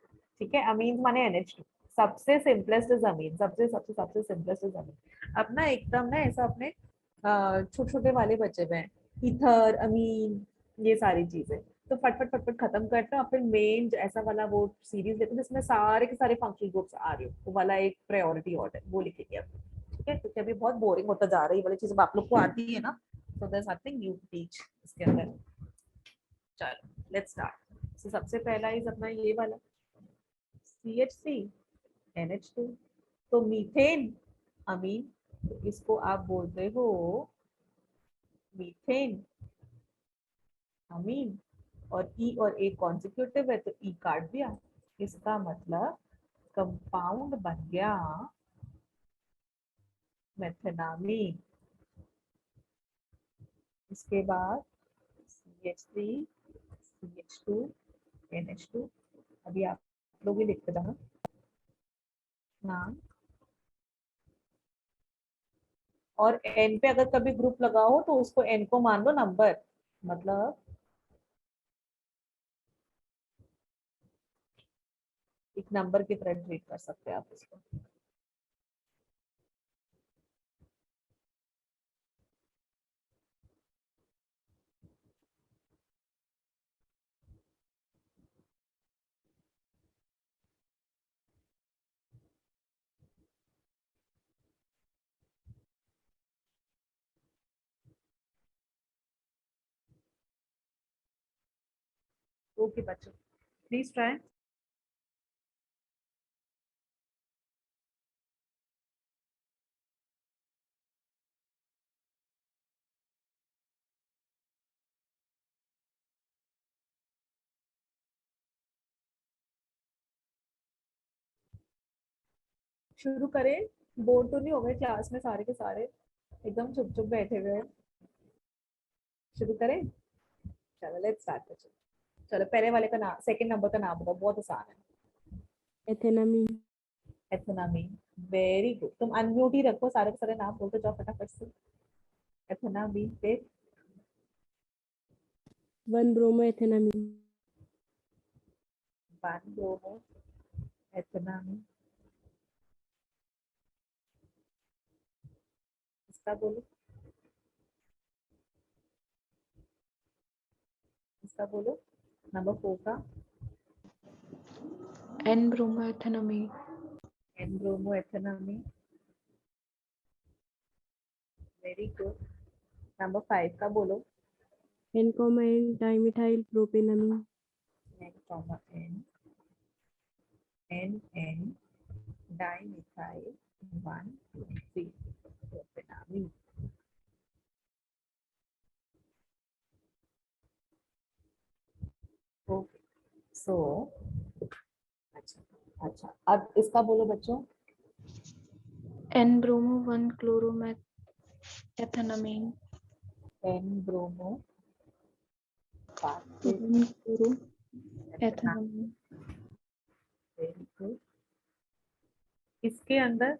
ठीक है, अमीन्स माने NH2। सबसे सिंपलेस्ट इज अमीन, सबसे सबसे सबसे सिंपलेस्ट इज अमीन। अब ना एकदम ना ऐसा अपने छोटे छोटे वाले बचे हुए हैं, ईथर, अमीन, ये सारी चीजें। तो फटफट फटफट खत्म करते हैं और फिर मेन ऐसा वाला वो सीरीज लेते हैं जिसमें सारे के सारे फंक्शनल ग्रुप्स आ रहे हो, वो वाला एक प्रायोरिटी ऑर्डर वो लिखेंगे अब। ठीक है, क्योंकि अभी बहुत बोरिंग होता जा रहा है, ये वाली चीज आप लोग को आती है ना, so there is nothing new to teach इसके अंदर। चलो लेट्स स्टार्ट। सो सबसे पहला इज अपना ये वाला CH3 NH2। तो मीथेन अमीन, तो इसको आप बोलते हो मीथेन अमीन। और ई और ए कॉन्सिक्यूटिव है तो ई काट दिया, इसका मतलब कंपाउंड बन गया मेथेनामीन। इसके बाद CH3 CH2 NH2। अभी आप लोग ही लिखते जाना नाम। और एन पे अगर कभी ग्रुप लगाओ तो उसको एन को मान लो नंबर, मतलब एक नंबर की तरह ट्रीट कर सकते हैं आप इसको। ओके बच्चों, प्लीज ट्राई। शुरू करें? बोर तो नहीं हो गए क्लास में सारे के सारे, एकदम चुप चुप बैठे हुए हैं? शुरू करें? चलो लेट्स स्टार्ट बच्चों। चलो पहले वाले का नाम, सेकंड नंबर का नाम बताओ, बहुत आसान है। एथेनामीन, एथेनामीन, वेरी गुड। तुम अनम्यूट ही रखो, सारे के सारे नाम बोलते जाओ फटाफट से। एथेनामीन पे 1 ब्रोमो एथेनामीन, 1 ब्रोमो एथेनामीन। इसका बोलो, इसका बोलो, नंबर 4 का N-bromoethanamine. N bromo ethanamine, very good. Number 5 का बोलो, N, dimethyl propanamine, N comma N, N N dimethyl 1 2 3 propanamine. Okay so अच्छा अच्छा, अब इसका बोलो बच्चों। N-bromo-1-chloromethanamine. N bromo 1-chloroethanamine. Very good. इसके अंदर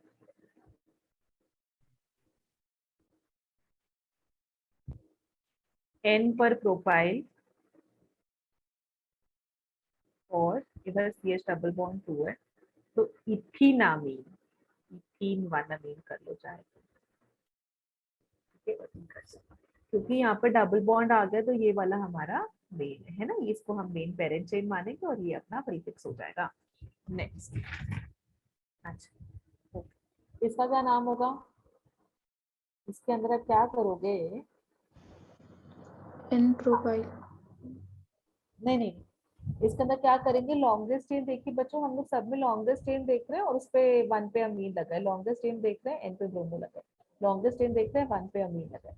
एन पर प्रोपाइल और इधर सी एच डबल बॉन्ड 2 है, तो इथीनामीन, इथीन 1 अमीन कर लो चाहे तो, ठीक है, कर सकते हैं। क्योंकि यहाँ पर डबल बॉन्ड आ गया तो ये वाला हमारा मेन है ना, इसको हम मेन पेरेंट चेन मानेंगे और ये अपना प्रीफिक्स हो जाएगा। नेक्स्ट, अच्छा ओके, इसका क्या नाम होगा? इसके अंदर आप क्या करोगे? N-propyl. नहीं नहीं, इसके अंदर क्या करेंगे? लॉन्गेस्ट चेन देखिए बच्चों, हम लोग सब में लॉन्गेस्ट चेन देख रहे हैं और उस पे 1 पे अमीन लगा है। लॉन्गेस्ट चेन देख रहे हैं, एन पे ब्रोमो लगा है। लॉन्गेस्ट चेन देख रहे हैं, 1 पे अमीन लगा है।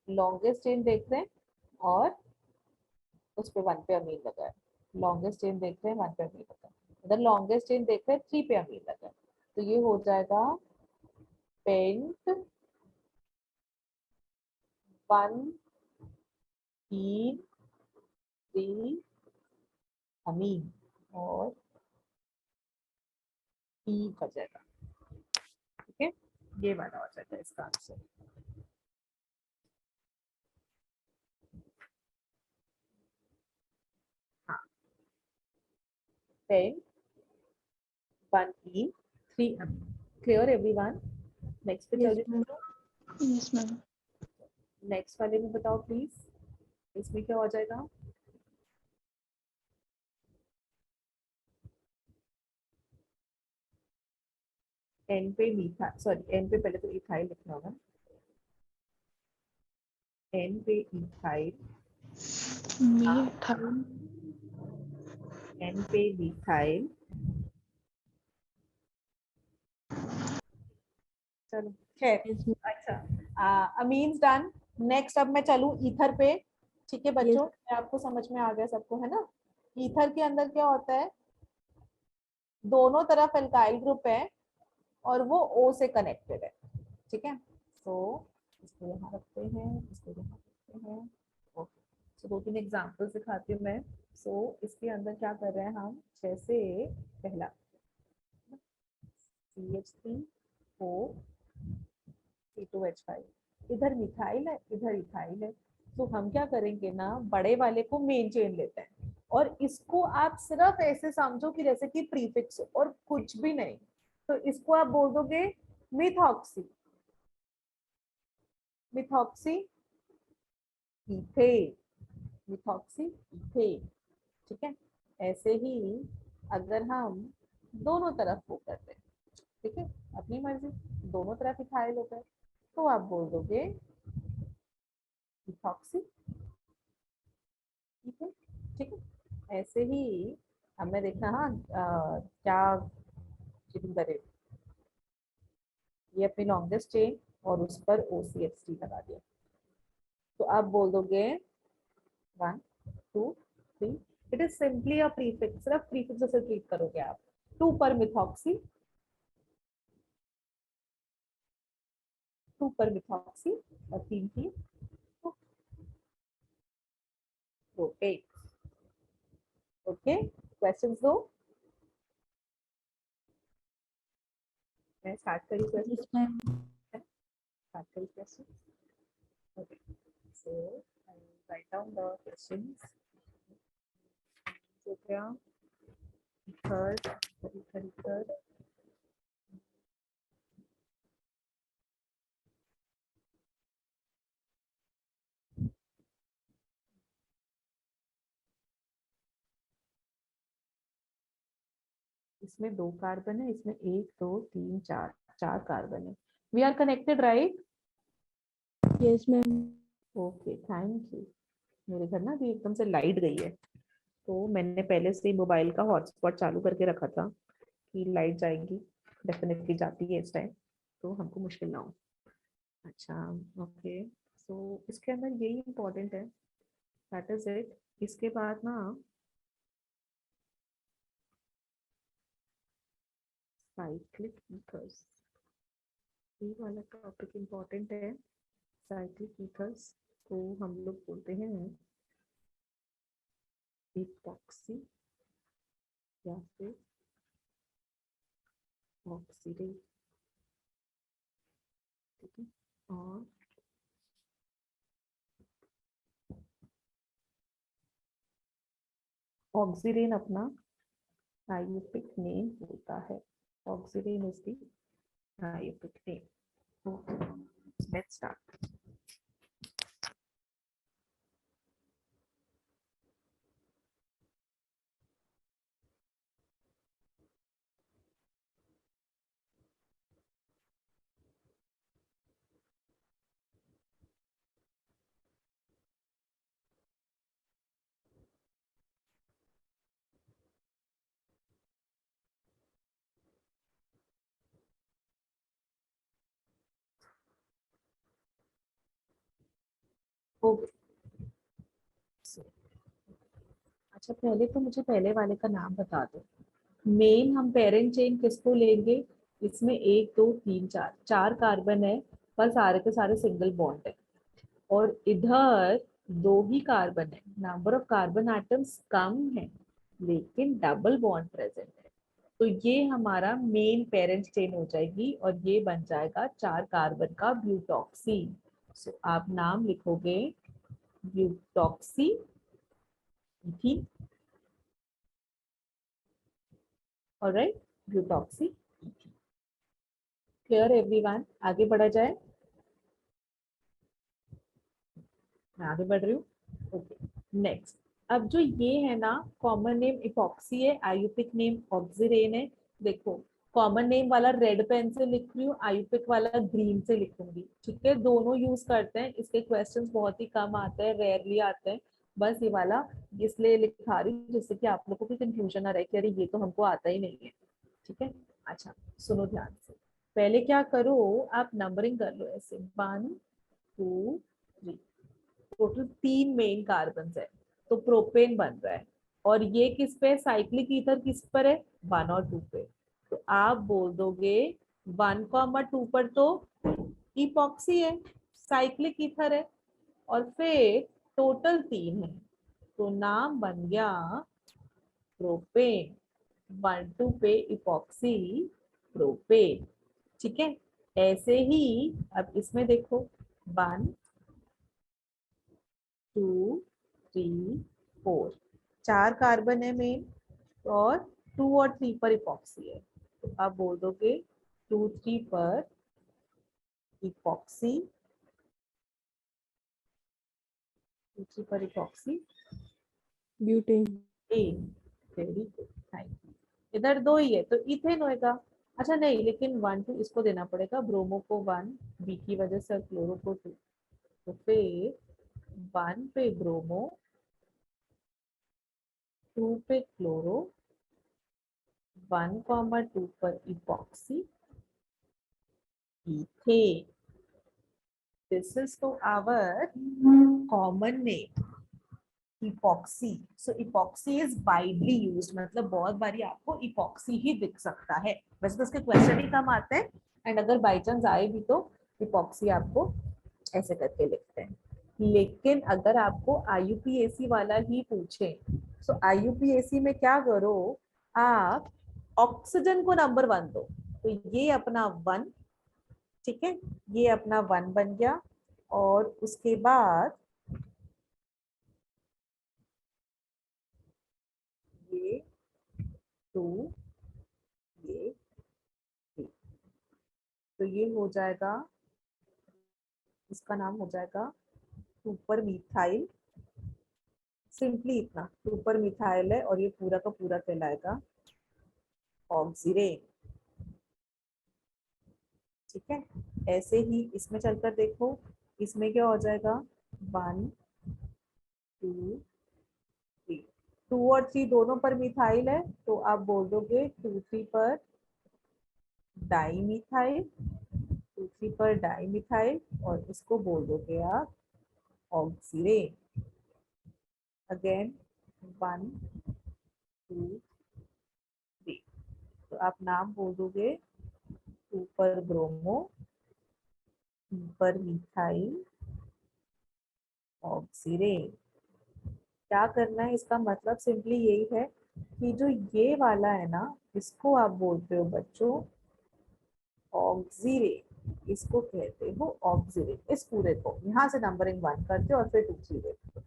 लॉन्गेस्ट चेन देख रहे हैं और उस पे 1 पे अमीन लगा है। लॉन्गेस्ट चेन देख रहे हैं, 1 पे अमीन लगा है। इधर लॉन्गेस्ट चेन देख रहे हैं, 3 पे अमीन लगा है। तो ये हो जाएगा पेंट 1 3 3 अमीन और ई बचेगा, ठीक है, ये वाला हो जाएगा इसका आंसर। हाँ, pent 1 e 3 amine. Clear everyone? Next पे Yes, चलिए ma'am. बच्चों। Yes, ma'am. नेक्स्ट वाले में बताओ प्लीज, इसमें क्या हो जाएगा? एन पे मीथा, सॉरी एन पे पहले तो इथाइल लिखना होगा। एन पे इथाइल, Methyl. एन पे मिथाइल, चलो खैर, Yes, ma'am. अच्छा अमीन्स डन। नेक्स्ट अब मैं चलूँ ईथर पे, ठीक है Yes, बच्चों, ये आपको समझ में आ गया सबको है ना? ईथर के अंदर क्या होता है? दोनों तरफ एल्काइल ग्रुप है और वो O से कनेक्टेड है, ठीक है। तो इसको यहाँ रखते हैं, इसको यहाँ रखते हैं। ओके, तो 2-3 एग्जांपल दिखाती हूँ मैं। सो इसके अंदर क्या कर रहे हैं हम? जैसे पहला CH3O C2H5, इधर मिथाइल है, इधर इथाइल है। तो हम क्या करेंगे ना, बड़े वाले को मेन चेन लेते हैं और इसको आप सिर्फ ऐसे समझो कि जैसे कि प्रीफिक्स और कुछ भी नहीं। तो इसको आप बोल दोगे methoxy, methoxy ethane, methoxy ethane, ठीक है। ऐसे ही अगर हम दोनों तरफ वो करते हैं, ठीक है, अपनी मर्जी, दोनों तरफ इथाइल होता है, तो आप बोल दोगे इथॉक्सी, ठीक है, ठीक है। ऐसे ही हमें देखना, हाँ क्या चीटिंग करे, ये अपनी लॉन्गेस्ट चेन और उस पर OCH3 लगा दिया, तो आप बोल दोगे 1 2 3। It is simply a prefix, सिर्फ प्रीफिक्स से ट्रीट करोगे आप। 2 पर मिथॉक्सी, 2 पर मिथॉक्सी और 3 थी प्रोपेन। ओके, क्वेश्चंस दो, मैं स्टार्ट करी क्वेश्चन, Yes, ma'am. स्टार्ट करी question. Okay, so I write down the questions. हो गया थर्ड, थर्ड इसमें 2 कार्बन है, इसमें 1 2 3 4 4 कार्बन है। We are connected right? Yes, ma'am. Okay, thank you. मेरे घर ना अभी एकदम से लाइट गई है, तो मैंने पहले से ही मोबाइल का हॉटस्पॉट चालू करके रखा था कि लाइट जाएगी, डेफिनेटली जाती है इस टाइम, तो हमको मुश्किल ना हो। अच्छा, ओके, सो इसके अंदर यही इम्पोर्टेंट है, दैट इज इट। इसके बाद ना साइक्लिक ईथर्स, ये वाला टॉपिक इम्पोर्टेंट है। साइक्लिक ईथर्स को हम लोग बोलते हैं इपॉक्सी या फिर ऑक्सीडेज, ठीक है। और ऑक्सीडेन अपना आयुर्वेदिक नेम होता है, ऑक्सीडेन इज द आयुर्वेदिक name. Okay, let's start. Okay, अच्छा पहले तो मुझे पहले वाले का नाम बता दो। मेन हम पेरेंट चेन किसको लेंगे? इसमें 1 2 3 4 4 कार्बन है, पर सारे के सारे सिंगल बॉन्ड है, और इधर 2 ही कार्बन है, number of carbon atoms come है लेकिन डबल बॉन्ड प्रेजेंट है, तो ये हमारा मेन पेरेंट चेन हो जाएगी और ये बन जाएगा 4 कार्बन का ब्यूटॉक्सी। सो आप नाम लिखोगे butoxy ethene, alright, butoxy. Clear everyone? आगे बढ़ा जाए, मैं आगे बढ़ रही हूँ। Okay, next. अब जो ये है ना, कॉमन नेम इपॉक्सी है, आयुर्वेदिक नेम ऑक्सीडेन है। देखो, कॉमन नेम वाला रेड पेन से लिख रही हूँ, आयुर्वेदिक वाला ग्रीन से लिखूंगी, ठीक है। दोनों यूज करते हैं, इसके क्वेश्चंस बहुत ही कम आते हैं, रेयरली आते हैं, बस ये वाला इसलिए लिखा रही हूँ जिससे कि आप लोगों को कंफ्यूजन ना रहे कि अरे ये तो हमको आता ही नहीं है, ठीक है। अच्छा, सुनो ध्यान से, पहले क्या करो, आप नंबरिंग कर लो ऐसे 1 2 3, टोटल 3 मेन कार्बन है, तो प्रोपेन बन रहा है। और ये किस पे, साइक्लिक ईथर किस पर है? 1 और 2 पे, तो आप बोल दोगे 1, 2 पर तो इपॉक्सी है, साइक्लिक ईथर है, और फिर टोटल 3 है, तो नाम बन गया प्रोपेन। 1 2 पे इपॉक्सी प्रोपेन, ठीक है। ऐसे ही अब इसमें देखो 1 2 3 4 4 कार्बन है मेन, और 2 और 3 पर इपॉक्सी है, तो आप बोल दोगे 2 3 पर इपॉक्सी, 2 3 पर epoxy Butane. N. Very good, thank you. इधर 2 ही है तो इथेन होएगा। अच्छा नहीं, लेकिन 1 2 इसको देना पड़ेगा, ब्रोमो को 1, बी की वजह से, क्लोरो को 2, तो फिर 1 पे ब्रोमो, 2 पे क्लोरो, 1, 2 पर epoxy ethane. This is to our common name epoxy. So epoxy is widely used, मतलब बहुत बारी आपको epoxy ही दिख सकता है, वैसे तो उसके क्वेश्चन ही कम आते हैं, एंड अगर बाई चांस आए भी तो इपॉक्सी आपको ऐसे करके लिखते हैं। लेकिन अगर आपको IUPAC वाला ही पूछे तो IUPAC में क्या करो, आप ऑक्सीजन को नंबर 1 दो, तो ये अपना 1, ठीक है, ये अपना 1 बन गया, और उसके बाद ये 2, ये 3, तो ये हो जाएगा, इसका नाम हो जाएगा सुपर मिथाइल, सिंपली इतना, सुपर मिथाइल है, और ये पूरा का पूरा कहलाएगा ऑक्सीरेन, ठीक है। ऐसे ही इसमें चलकर देखो, इसमें क्या हो जाएगा, 1 2 3, 2 और 3 दोनों पर मिथाइल है, तो आप बोल दोगे 2 3 पर डाई मिथाइल, 2 3 पर डाई मिथाइल, और इसको बोल दोगे आप ऑक्सीरेन। अगेन 1 2 3, तो आप नाम बोल दोगे super bromo, super methyl, oxirane. क्या करना है, इसका मतलब सिंपली यही है कि जो ये वाला है ना, इसको आप बोलते हो बच्चों ऑक्सीरेन, इसको कहते हो ऑक्सीरेन। इस पूरे को यहाँ से नंबरिंग 1 करते हो और फिर 2 3 देते हो,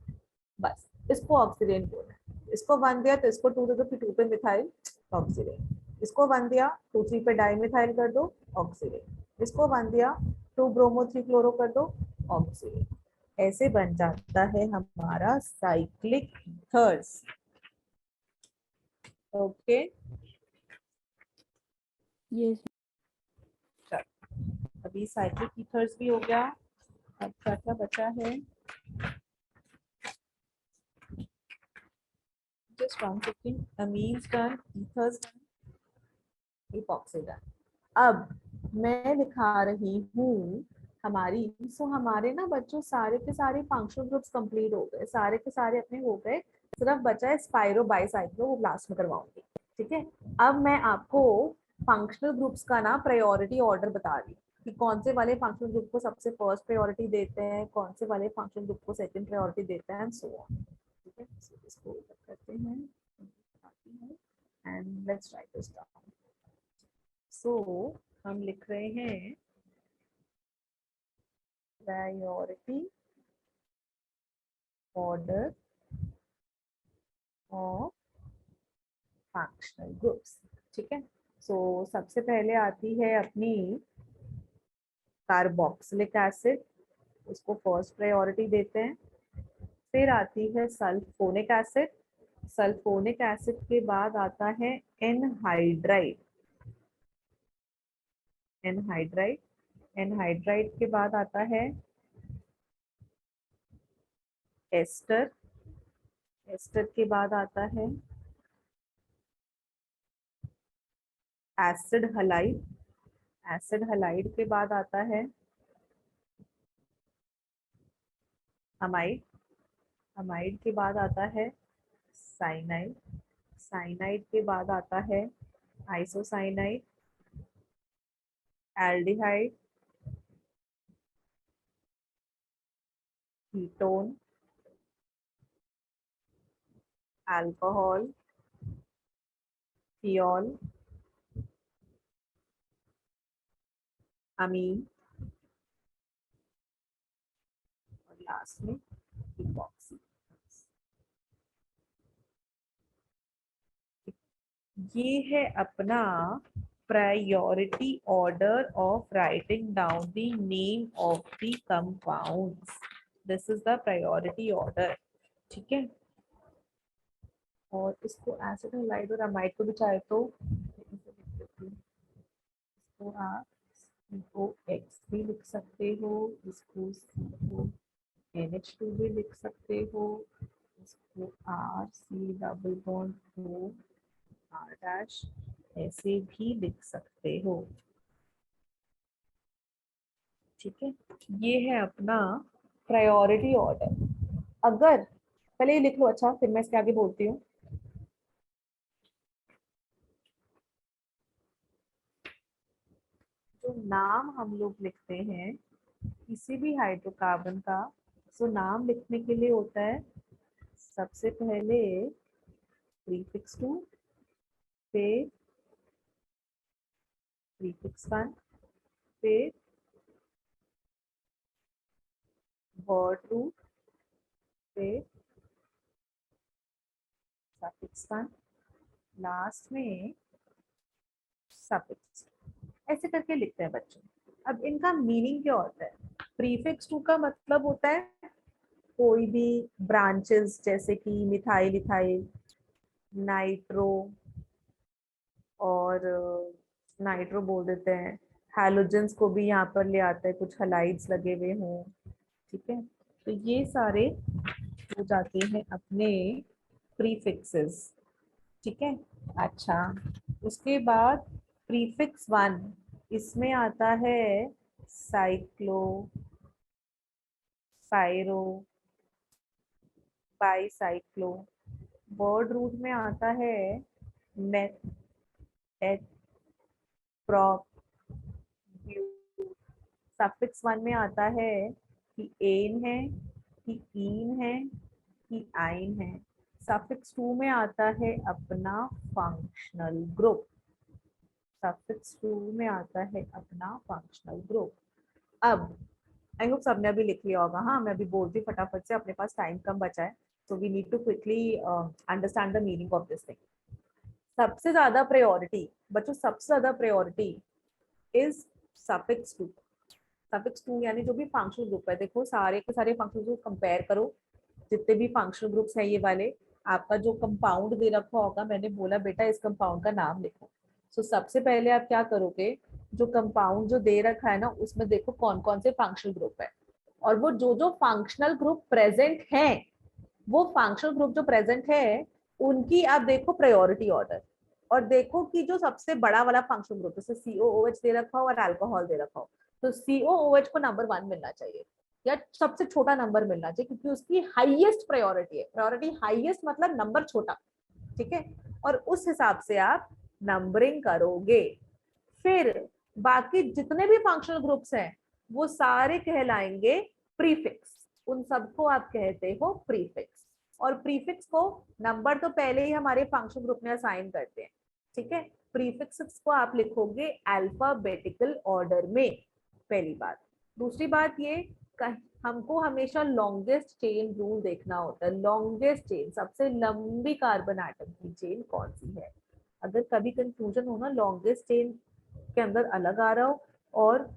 बस इसको ऑक्सीरेन बोलना है। इसको 1 दिया तो इसको 2 दे दो, फिर 2 पे मिथाइल ऑक्सीरेन, इसको 1 दिया 2 3 पे डाई मिथाइल कर दो ऑक्सीरेन, इसको 1 दिया 2 ब्रोमो 3 क्लोरो कर दो ऑक्सीरेन। ऐसे बन जाता है हमारा साइक्लिक ईथर्स। Okay, Yes. अभी साइक्लिक ईथर्स भी हो गया। अब क्या क्या बचा है, just 1 second, amines done, ethers done, epoxy done. अब मैं दिखा रही हूँ हमारी, सो हमारे ना बच्चों सारे के सारे फंक्शनल ग्रुप्स कंप्लीट हो गए, सारे के सारे अपने हो गए, सिर्फ बचा है स्पाइरो बाईसाइक्लो, वो लास्ट में करवाऊंगी, ठीक है। अब मैं आपको फंक्शनल ग्रुप्स का ना प्रायोरिटी ऑर्डर बता रही हूँ कि कौन से वाले फंक्शनल ग्रुप को सबसे फर्स्ट प्रायोरिटी देते हैं, कौन से वाले फंक्शनल ग्रुप को सेकंड प्रायोरिटी देते हैं, एंड सो ऑन, ठीक है। इसको ऊपर करते हैं and let's write this down. So हम लिख रहे हैं priority order of functional groups, ठीक है। सो सबसे पहले आती है अपनी कार्बोक्सिलिक एसिड, उसको फर्स्ट प्रायोरिटी देते हैं। फिर आती है सल्फोनिक एसिड, सल्फोनिक एसिड के बाद आता है एनहाइड्राइड, एनहाइड्राइड, एनहाइड्राइड के बाद आता है एस्टर, एस्टर के बाद आता है एसिड हलाइड, एसिड हलाइड के बाद आता है अमाइड, अमाइड के बाद आता है साइनाइड, साइनाइड के बाद आता है isocyanide, aldehyde, ketone, alcohol, thiol, amine, और लास्ट में इपॉक्सी। ये है अपना priority order of writing down the name of the compounds, this is the priority order, ठीक है। और इसको एसिड हाइड्राइड और अमाइड को भी चाहे तो इसको आप COX भी लिख सकते हो, इसको CONH2 भी लिख सकते हो, इसको RC double bond O R dash ऐसे भी लिख सकते हो, ठीक है। ये है अपना प्रायोरिटी ऑर्डर। अगर पहले ये लिख लो, अच्छा फिर मैं इसके आगे बोलती हूँ। जो नाम हम लोग लिखते हैं किसी भी हाइड्रोकार्बन का, सो नाम लिखने के लिए होता है सबसे पहले प्रीफिक्स 2, फिर प्रीफिक्स 1, फिर वर्ड रूट, फिर सफिक्स 1, लास्ट में सफिक्स। ऐसे करके लिखते हैं बच्चों। अब इनका मीनिंग क्या होता है? प्रीफिक्स 2 का मतलब होता है कोई भी ब्रांचेस, जैसे कि मिथाइल इथाइल, नाइट्रो, और नाइट्रो बोल देते हैं, हैलोजेंस को भी यहाँ पर ले आते हैं, कुछ हलाइड्स लगे हुए हों, ठीक है। तो ये सारे हो जाते हैं अपने प्रीफिक्सेस, ठीक है। अच्छा, उसके बाद प्रीफिक्स 1, इसमें आता है साइक्लो, साइरो, बाईसाइक्लो। वर्ड रूट में आता है मेथ, एथ, प्रॉप, ब्यूट। सफिक्स 1 में आता है कि एन है, कि ईन है, कि आइन है। सफिक्स 2 में आता है अपना फंक्शनल ग्रुप। सफिक्स 2 में आता है अपना फंक्शनल ग्रुप। अब आई होप सबने अभी लिख लिया होगा। हाँ, मैं अभी बोलती फटाफट से, अपने पास टाइम कम बचा है, so we need to quickly understand the meaning of this thing. सबसे ज्यादा प्रायोरिटी बच्चों, सबसे ज्यादा प्रायोरिटी इज सफिक्स 2। सफिक्स 2 यानी जो भी फंक्शनल ग्रुप है, देखो सारे के सारे फंक्शनल ग्रुप कंपेयर करो, जितने भी फंक्शनल ग्रुप्स हैं ये वाले, आपका जो कंपाउंड दे रखा होगा, मैंने बोला बेटा इस कंपाउंड का नाम लिखो। सो सबसे पहले आप क्या करोगे, जो कंपाउंड जो दे रखा है ना, उसमें देखो कौन कौन से फंक्शनल ग्रुप है, और वो जो फंक्शनल ग्रुप प्रेजेंट है, वो फंक्शनल ग्रुप जो प्रेजेंट है उनकी आप देखो प्रायोरिटी ऑर्डर, और देखो कि जो सबसे बड़ा वाला फंक्शनल ग्रुप, जैसे COOH दे रखा हो और अल्कोहल दे रखा हो, तो COOH को नंबर 1 मिलना चाहिए, या सबसे छोटा नंबर मिलना चाहिए, क्योंकि उसकी हाईएस्ट प्रायोरिटी है। प्रायोरिटी हाईएस्ट मतलब नंबर छोटा, ठीक है। और उस हिसाब से आप नंबरिंग करोगे। फिर बाकी जितने भी फंक्शनल ग्रुप्स हैं वो सारे कहलाएंगे प्रीफिक्स, उन सबको आप कहते हो प्रीफिक्स। और प्रीफिक्स को नंबर तो पहले ही हमारे फंक्शन ग्रुप में असाइन करते हैं, ठीक है। प्रीफिक्स को आप लिखोगे अल्फाबेटिकल ऑर्डर में, पहली बात। दूसरी बात ये, हमको हमेशा लॉन्गेस्ट चेन रूल देखना होता है। लॉन्गेस्ट चेन, सबसे लंबी कार्बन एटम की चेन कौन सी है। अगर कभी कंफ्यूजन हो ना, लॉन्गेस्ट चेन के अंदर अलग आ रहा हो और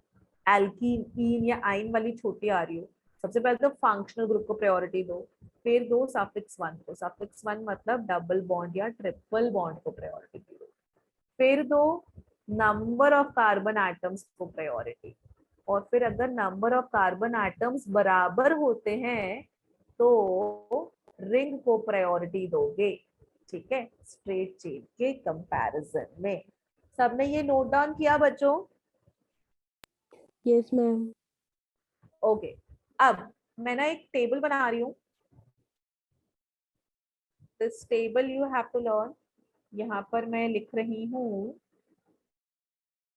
एल्कीन, ईन या आइन वाली छोटी आ रही हो, सबसे पहले तो फंक्शनल ग्रुप को प्रायोरिटी दो, फिर दो सफिक्स 1 को। सफिक्स 1 मतलब डबल बॉन्ड या ट्रिपल बॉन्ड को प्रायोरिटी दो, फिर दो नंबर ऑफ कार्बन एटम्स को प्रायोरिटी, और फिर अगर नंबर ऑफ कार्बन एटम्स बराबर होते हैं तो रिंग को प्रायोरिटी दोगे, ठीक है, स्ट्रेट चेन के कंपैरिजन में। सबने ये नोट डाउन किया बच्चों? Yes, ma'am. ओके। अब मैं ना एक टेबल बना रही हूँ, this table you have to learn. यहाँ पर मैं लिख रही हूँ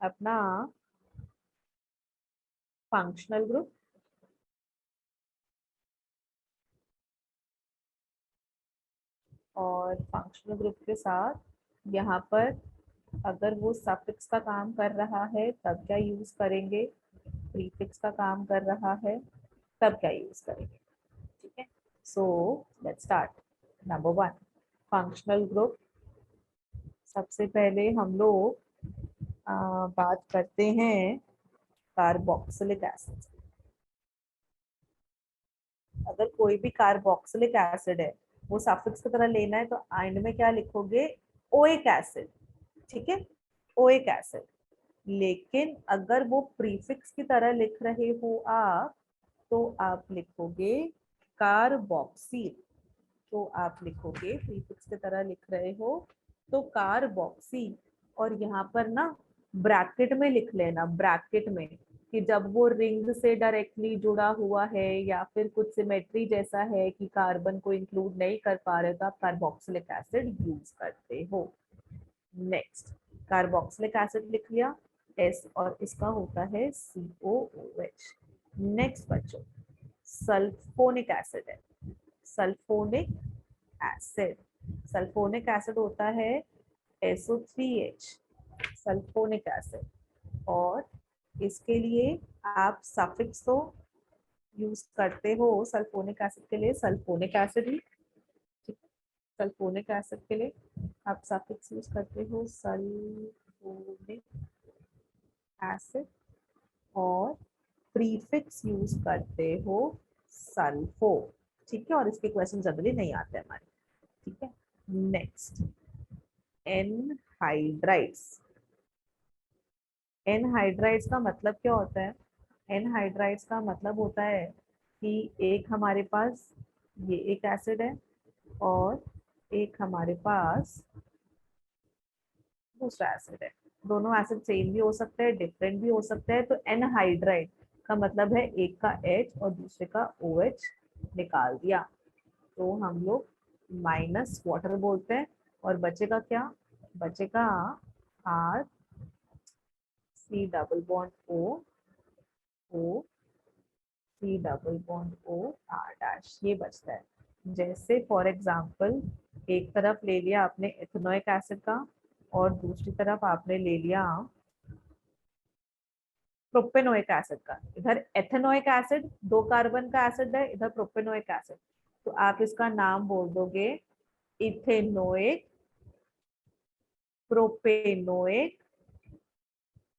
अपना फंक्शनल ग्रुप, और फंक्शनल ग्रुप के साथ यहाँ पर अगर वो सफिक्स का काम कर रहा है तब क्या यूज करेंगे, प्रीफिक्स का काम कर रहा है तब क्या यूज करेंगे, ठीक है। So let's start. Number 1, functional group. सबसे पहले हम लोग बात करते हैं कार्बोक्सिलिक एसिड। अगर कोई भी कार्बोक्सिलिक एसिड है, वो सफिक्स की तरह लेना है, तो एंड में क्या लिखोगे, ओइक एसिड, ठीक है, ओइक एसिड। लेकिन अगर वो प्रीफिक्स की तरह लिख रहे हो आप, तो आप लिखोगे कार्बोक्सिल। तो आप लिखोगे प्रीफिक्स की तरह लिख रहे हो तो कार्बोक्सी, और यहाँ पर ना ब्रैकेट में लिख लेना, ब्रैकेट में, कि जब वो रिंग से डायरेक्टली जुड़ा हुआ है या फिर कुछ सिमेट्री जैसा है कि कार्बन को इंक्लूड नहीं कर पा रहे, तो आप कार्बोक्सिलिक एसिड यूज करते हो। नेक्स्ट, कार्बोक्सिलिक एसिड लिख लिया। S और इसका होता है COOH। नेक्स्ट बच्चों, सल्फोनिक एसिड है। सल्फोनिक एसिड, सल्फोनिक एसिड होता है SO3H, सल्फोनिक एसिड। और इसके लिए आप सफिक्स तो यूज करते हो सल्फोनिक एसिड के लिए, सल्फोनिक एसिड ही, ठीक है। सल्फोनिक एसिड के लिए आप सफिक्स यूज करते हो सल्फोनिक एसिड, और प्रीफिक्स यूज करते हो सल्फो, ठीक है। और इसके क्वेश्चन जनरली नहीं आते हमारे, ठीक है। Next, anhydrides. एनहाइड्राइड्स का मतलब क्या होता है? एनहाइड्राइड्स का मतलब होता है कि एक हमारे पास ये एक एसिड है और एक हमारे पास दूसरा एसिड है। दोनों एसिड सेम भी हो सकते हैं, डिफरेंट भी हो सकते हैं। तो एनहाइड्राइड का मतलब है एक का H और दूसरे का OH निकाल दिया, तो हम लोग माइनस वाटर बोलते हैं। और बचेगा क्या? बचेगा R C double bond O C double bond O R dash, ये बचता है। जैसे फॉर एग्जांपल एक तरफ ले लिया आपने इथेनोइक एसिड का और दूसरी तरफ आपने ले लिया प्रोपेनोइक एसिड का। इधर एथेनोइक एसिड 2 कार्बन का एसिड है, इधर प्रोपेनोइक एसिड, तो आप इसका नाम बोल दोगे इथेनोइक प्रोपेनोइक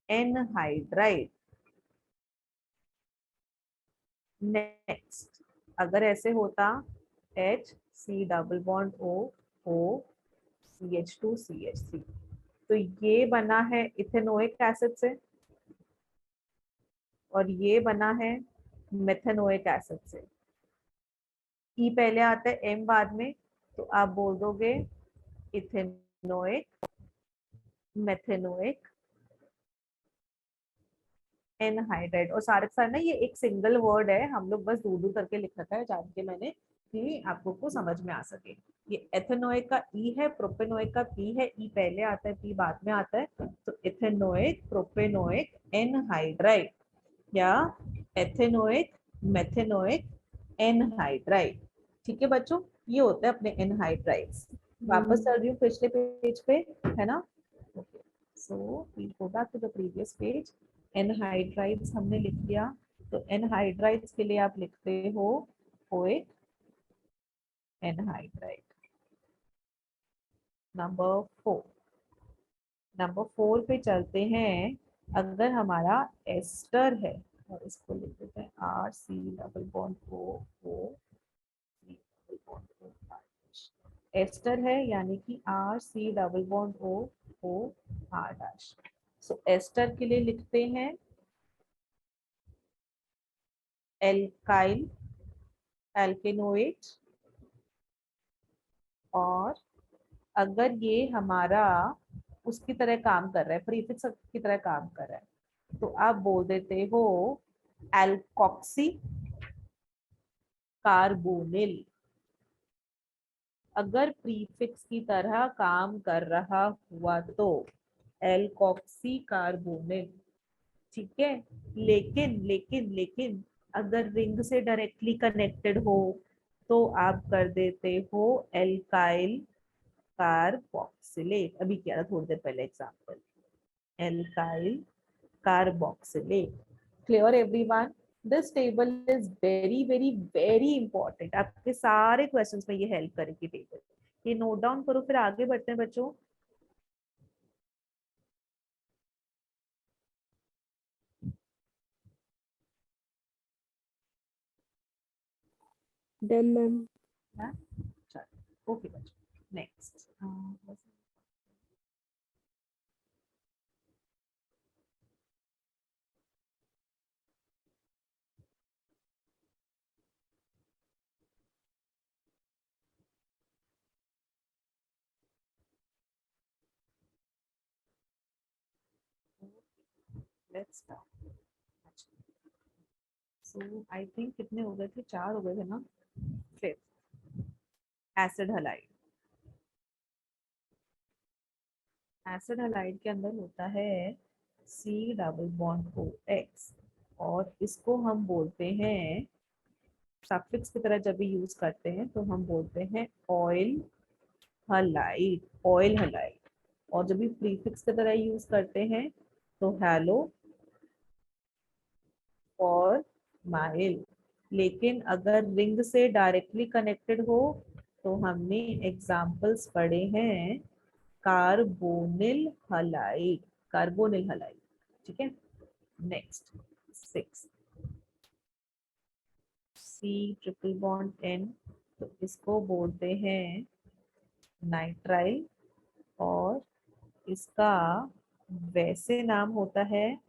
एनहाइड्राइड। नेक्स्ट, अगर ऐसे होता H C double bond O CH2CH3, तो ये बना है इथेनोइक एसिड से और ये बना है मेथेनोइक एसिड से। ई पहले आता है, M बाद में, तो आप बोल दोगे इथेनोइक मेथेनोइक एनहाइड्राइड। और सारे सारे ना ये एक सिंगल वर्ड है, हम लोग बस दूर दूर करके लिख रखा है जान के मैंने, कि आपको को समझ में आ सके। ये एथेनोइक का ई है, प्रोपेनोइक का पी है, ई पहले आता है पी बाद में आता है, तो इथेनोइक प्रोपेनोइक एनहाइड्राइड या एथेनोइक मेथेनोइक एनहाइड्राइड, ठीक है बच्चों। ये होते हैं अपने एनहाइड्राइड्स। वापस चल रही हूँ पिछले पेज पे, है ना। Okay, so we go back to the previous page. Anhydrides हमने लिख लिया, तो एनहाइड्राइड्स के लिए आप लिखते हो ओइक एनहाइड्राइड। नंबर 4, नंबर 4 पे चलते हैं। अगर हमारा एस्टर है, और इसको लिख देते हैं RC double bond O double bond O। Ester है यानी कि RC double bond O R dash. So ester के लिए लिखते हैं एल्काइल एल्केनोइड। और अगर ये हमारा उसकी तरह काम कर रहा है, प्रीफिक्स की तरह काम कर रहा है, तो आप बोल देते हो एल्कोक्सी कार्बोनिल। अगर प्रीफिक्स की तरह काम कर रहा हुआ तो एल्कोक्सी कार्बोनिल, ठीक है। लेकिन लेकिन लेकिन अगर रिंग से डायरेक्टली कनेक्टेड हो तो आप कर देते हो एल्काइल कार्बोक्सिलेट। अभी किया था थोड़ी देर पहले example, alkyl carboxylate. Clear everyone? This table is very very very important, आपके सारे क्वेश्चंस में ये हेल्प करेगी टेबल। ये नोट डाउन करो, फिर आगे बढ़ते हैं बच्चों। Done ma'am. हाँ, चलो ओके बच्चों, next. Let's start. So I think कितने हो गए थे? 4 हो गए थे ना। Fifth, acid halide. Acid halide के अंदर होता है C डबल बॉन्ड OX, और इसको हम बोलते हैं सफिक्स की तरह जब भी यूज करते हैं तो हम बोलते हैं ऑयल हलाइड, ऑयल हलाइड। और जब भी प्रीफिक्स की तरह यूज करते हैं तो हैलो और माइल। लेकिन अगर रिंग से डायरेक्टली कनेक्टेड हो तो हमने एग्जाम्पल्स पढ़े हैं कार्बोनिल हलाइड, कार्बोनिल हलाइड। ठीक है, next 6 C triple bond N, तो इसको बोलते हैं नाइट्राइल, और इसका वैसे नाम होता है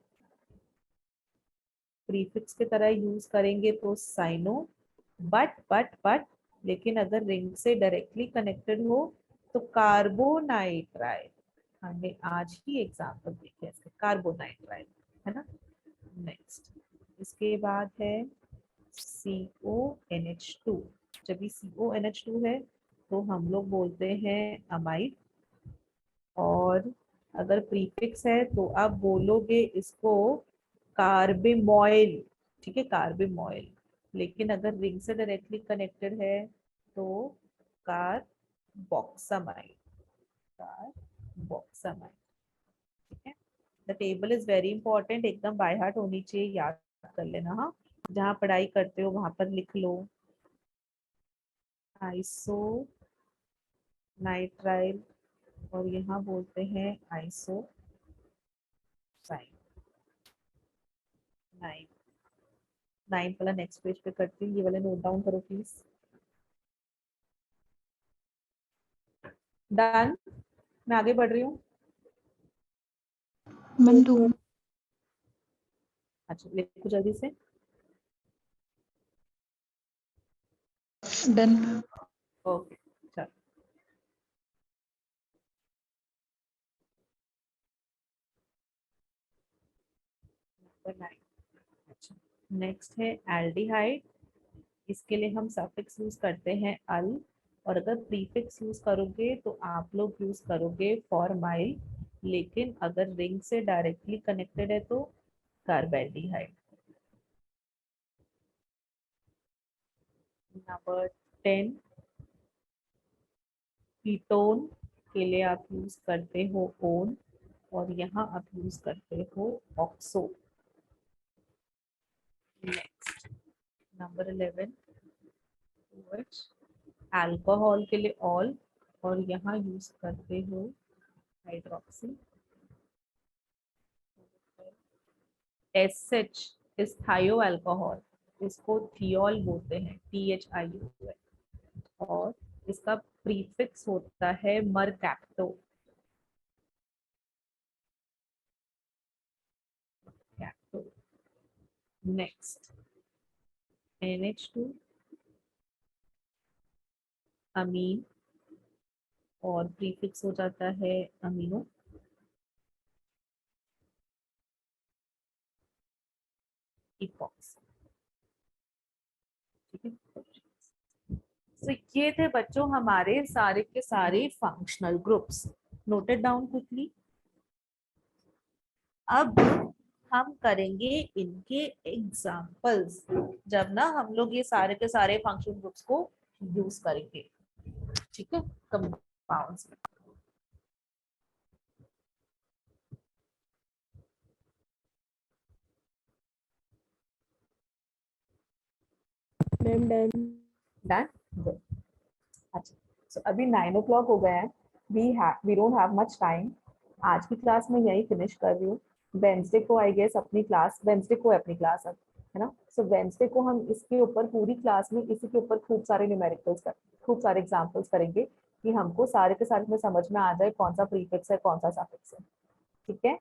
प्रीफिक्स की तरह यूज करेंगे तो साइनो, बट लेकिन अगर रिंग से डायरेक्टली कनेक्टेड हो तो कार्बोनाइट्राइल। हमने आज ही एग्जांपल देखे इसके, कार्बोनाइट्राइल, है ना। नेक्स्ट इसके बाद है CONH2। जब भी CONH2 है तो हम लोग बोलते हैं अमाइड, और अगर प्रीफिक्स है तो आप बोलोगे इसको कार्बिमोइल। ठीक है, कार्बिमोइल। लेकिन अगर रिंग से डायरेक्टली कनेक्टेड है तो कार्बोक्सामाइड, कार्बोक्सामाइड। ठीक है, the table is very important, एकदम बाय हार्ट होनी चाहिए, याद कर लेना। हाँ, जहाँ पढ़ाई करते हो वहां पर लिख लो। आइसो नाइट्राइल, और यहाँ बोलते हैं आइसो साइन। 9 वाला नेक्स्ट पेज पे करती हूँ, ये वाला नोट डाउन करो प्लीज। डन, मैं आगे बढ़ रही हूँ। मैम दो। अच्छा, लिखो जल्दी से। Done ma'am. ओके, चलो। अच्छा, नेक्स्ट है एल्डिहाइड। इसके लिए हम सफिक्स यूज करते हैं अल, और अगर प्रीफिक्स यूज करोगे तो आप लोग यूज करोगे फॉर्माइल, लेकिन अगर रिंग से डायरेक्टली कनेक्टेड है तो कार्बेल्डिहाइड। नंबर 10 कीटोन के लिए आप यूज करते हो ओन, और यहाँ आप यूज करते हो ऑक्सो। नेक्स्ट नंबर 11 अल्कोहल के लिए ऑल, और यहाँ यूज करते हो हाइड्रोक्सी। एसएच इज थायो अल्कोहल, इसको थियोल बोलते हैं, THIOL, और इसका प्रीफिक्स होता है मरकैप्टो। नेक्स्ट NH2 अमीन, और प्रीफिक्स हो जाता है अमीनो। इपॉक्स। ठीक है, तो ये थे बच्चों हमारे सारे के सारे functional groups. Noted down quickly. अब हम करेंगे इनके एग्जाम्पल्स, जब ना हम लोग ये सारे के सारे फंक्शन ग्रुप्स को यूज करेंगे। ठीक है, कंपाउंड्स में। Ma'am done. Done, good. अच्छा, so अभी 9 o'clock हो गए हैं। We don't have much time. आज की क्लास में यही फिनिश कर रही हूँ। वेंसडे को आई गेस अपनी क्लास, वेंसडे को है अपनी क्लास अब, है ना। सो वेंसडे को हम इसके ऊपर पूरी क्लास में इसी के ऊपर खूब सारे न्यूमेरिकल्स कर, खूब सारे एग्जाम्पल्स करेंगे कि हमको सारे के सारे में समझ में आ जाए कौन सा प्रीफिक्स है कौन सा सफिक्स है। ठीक है,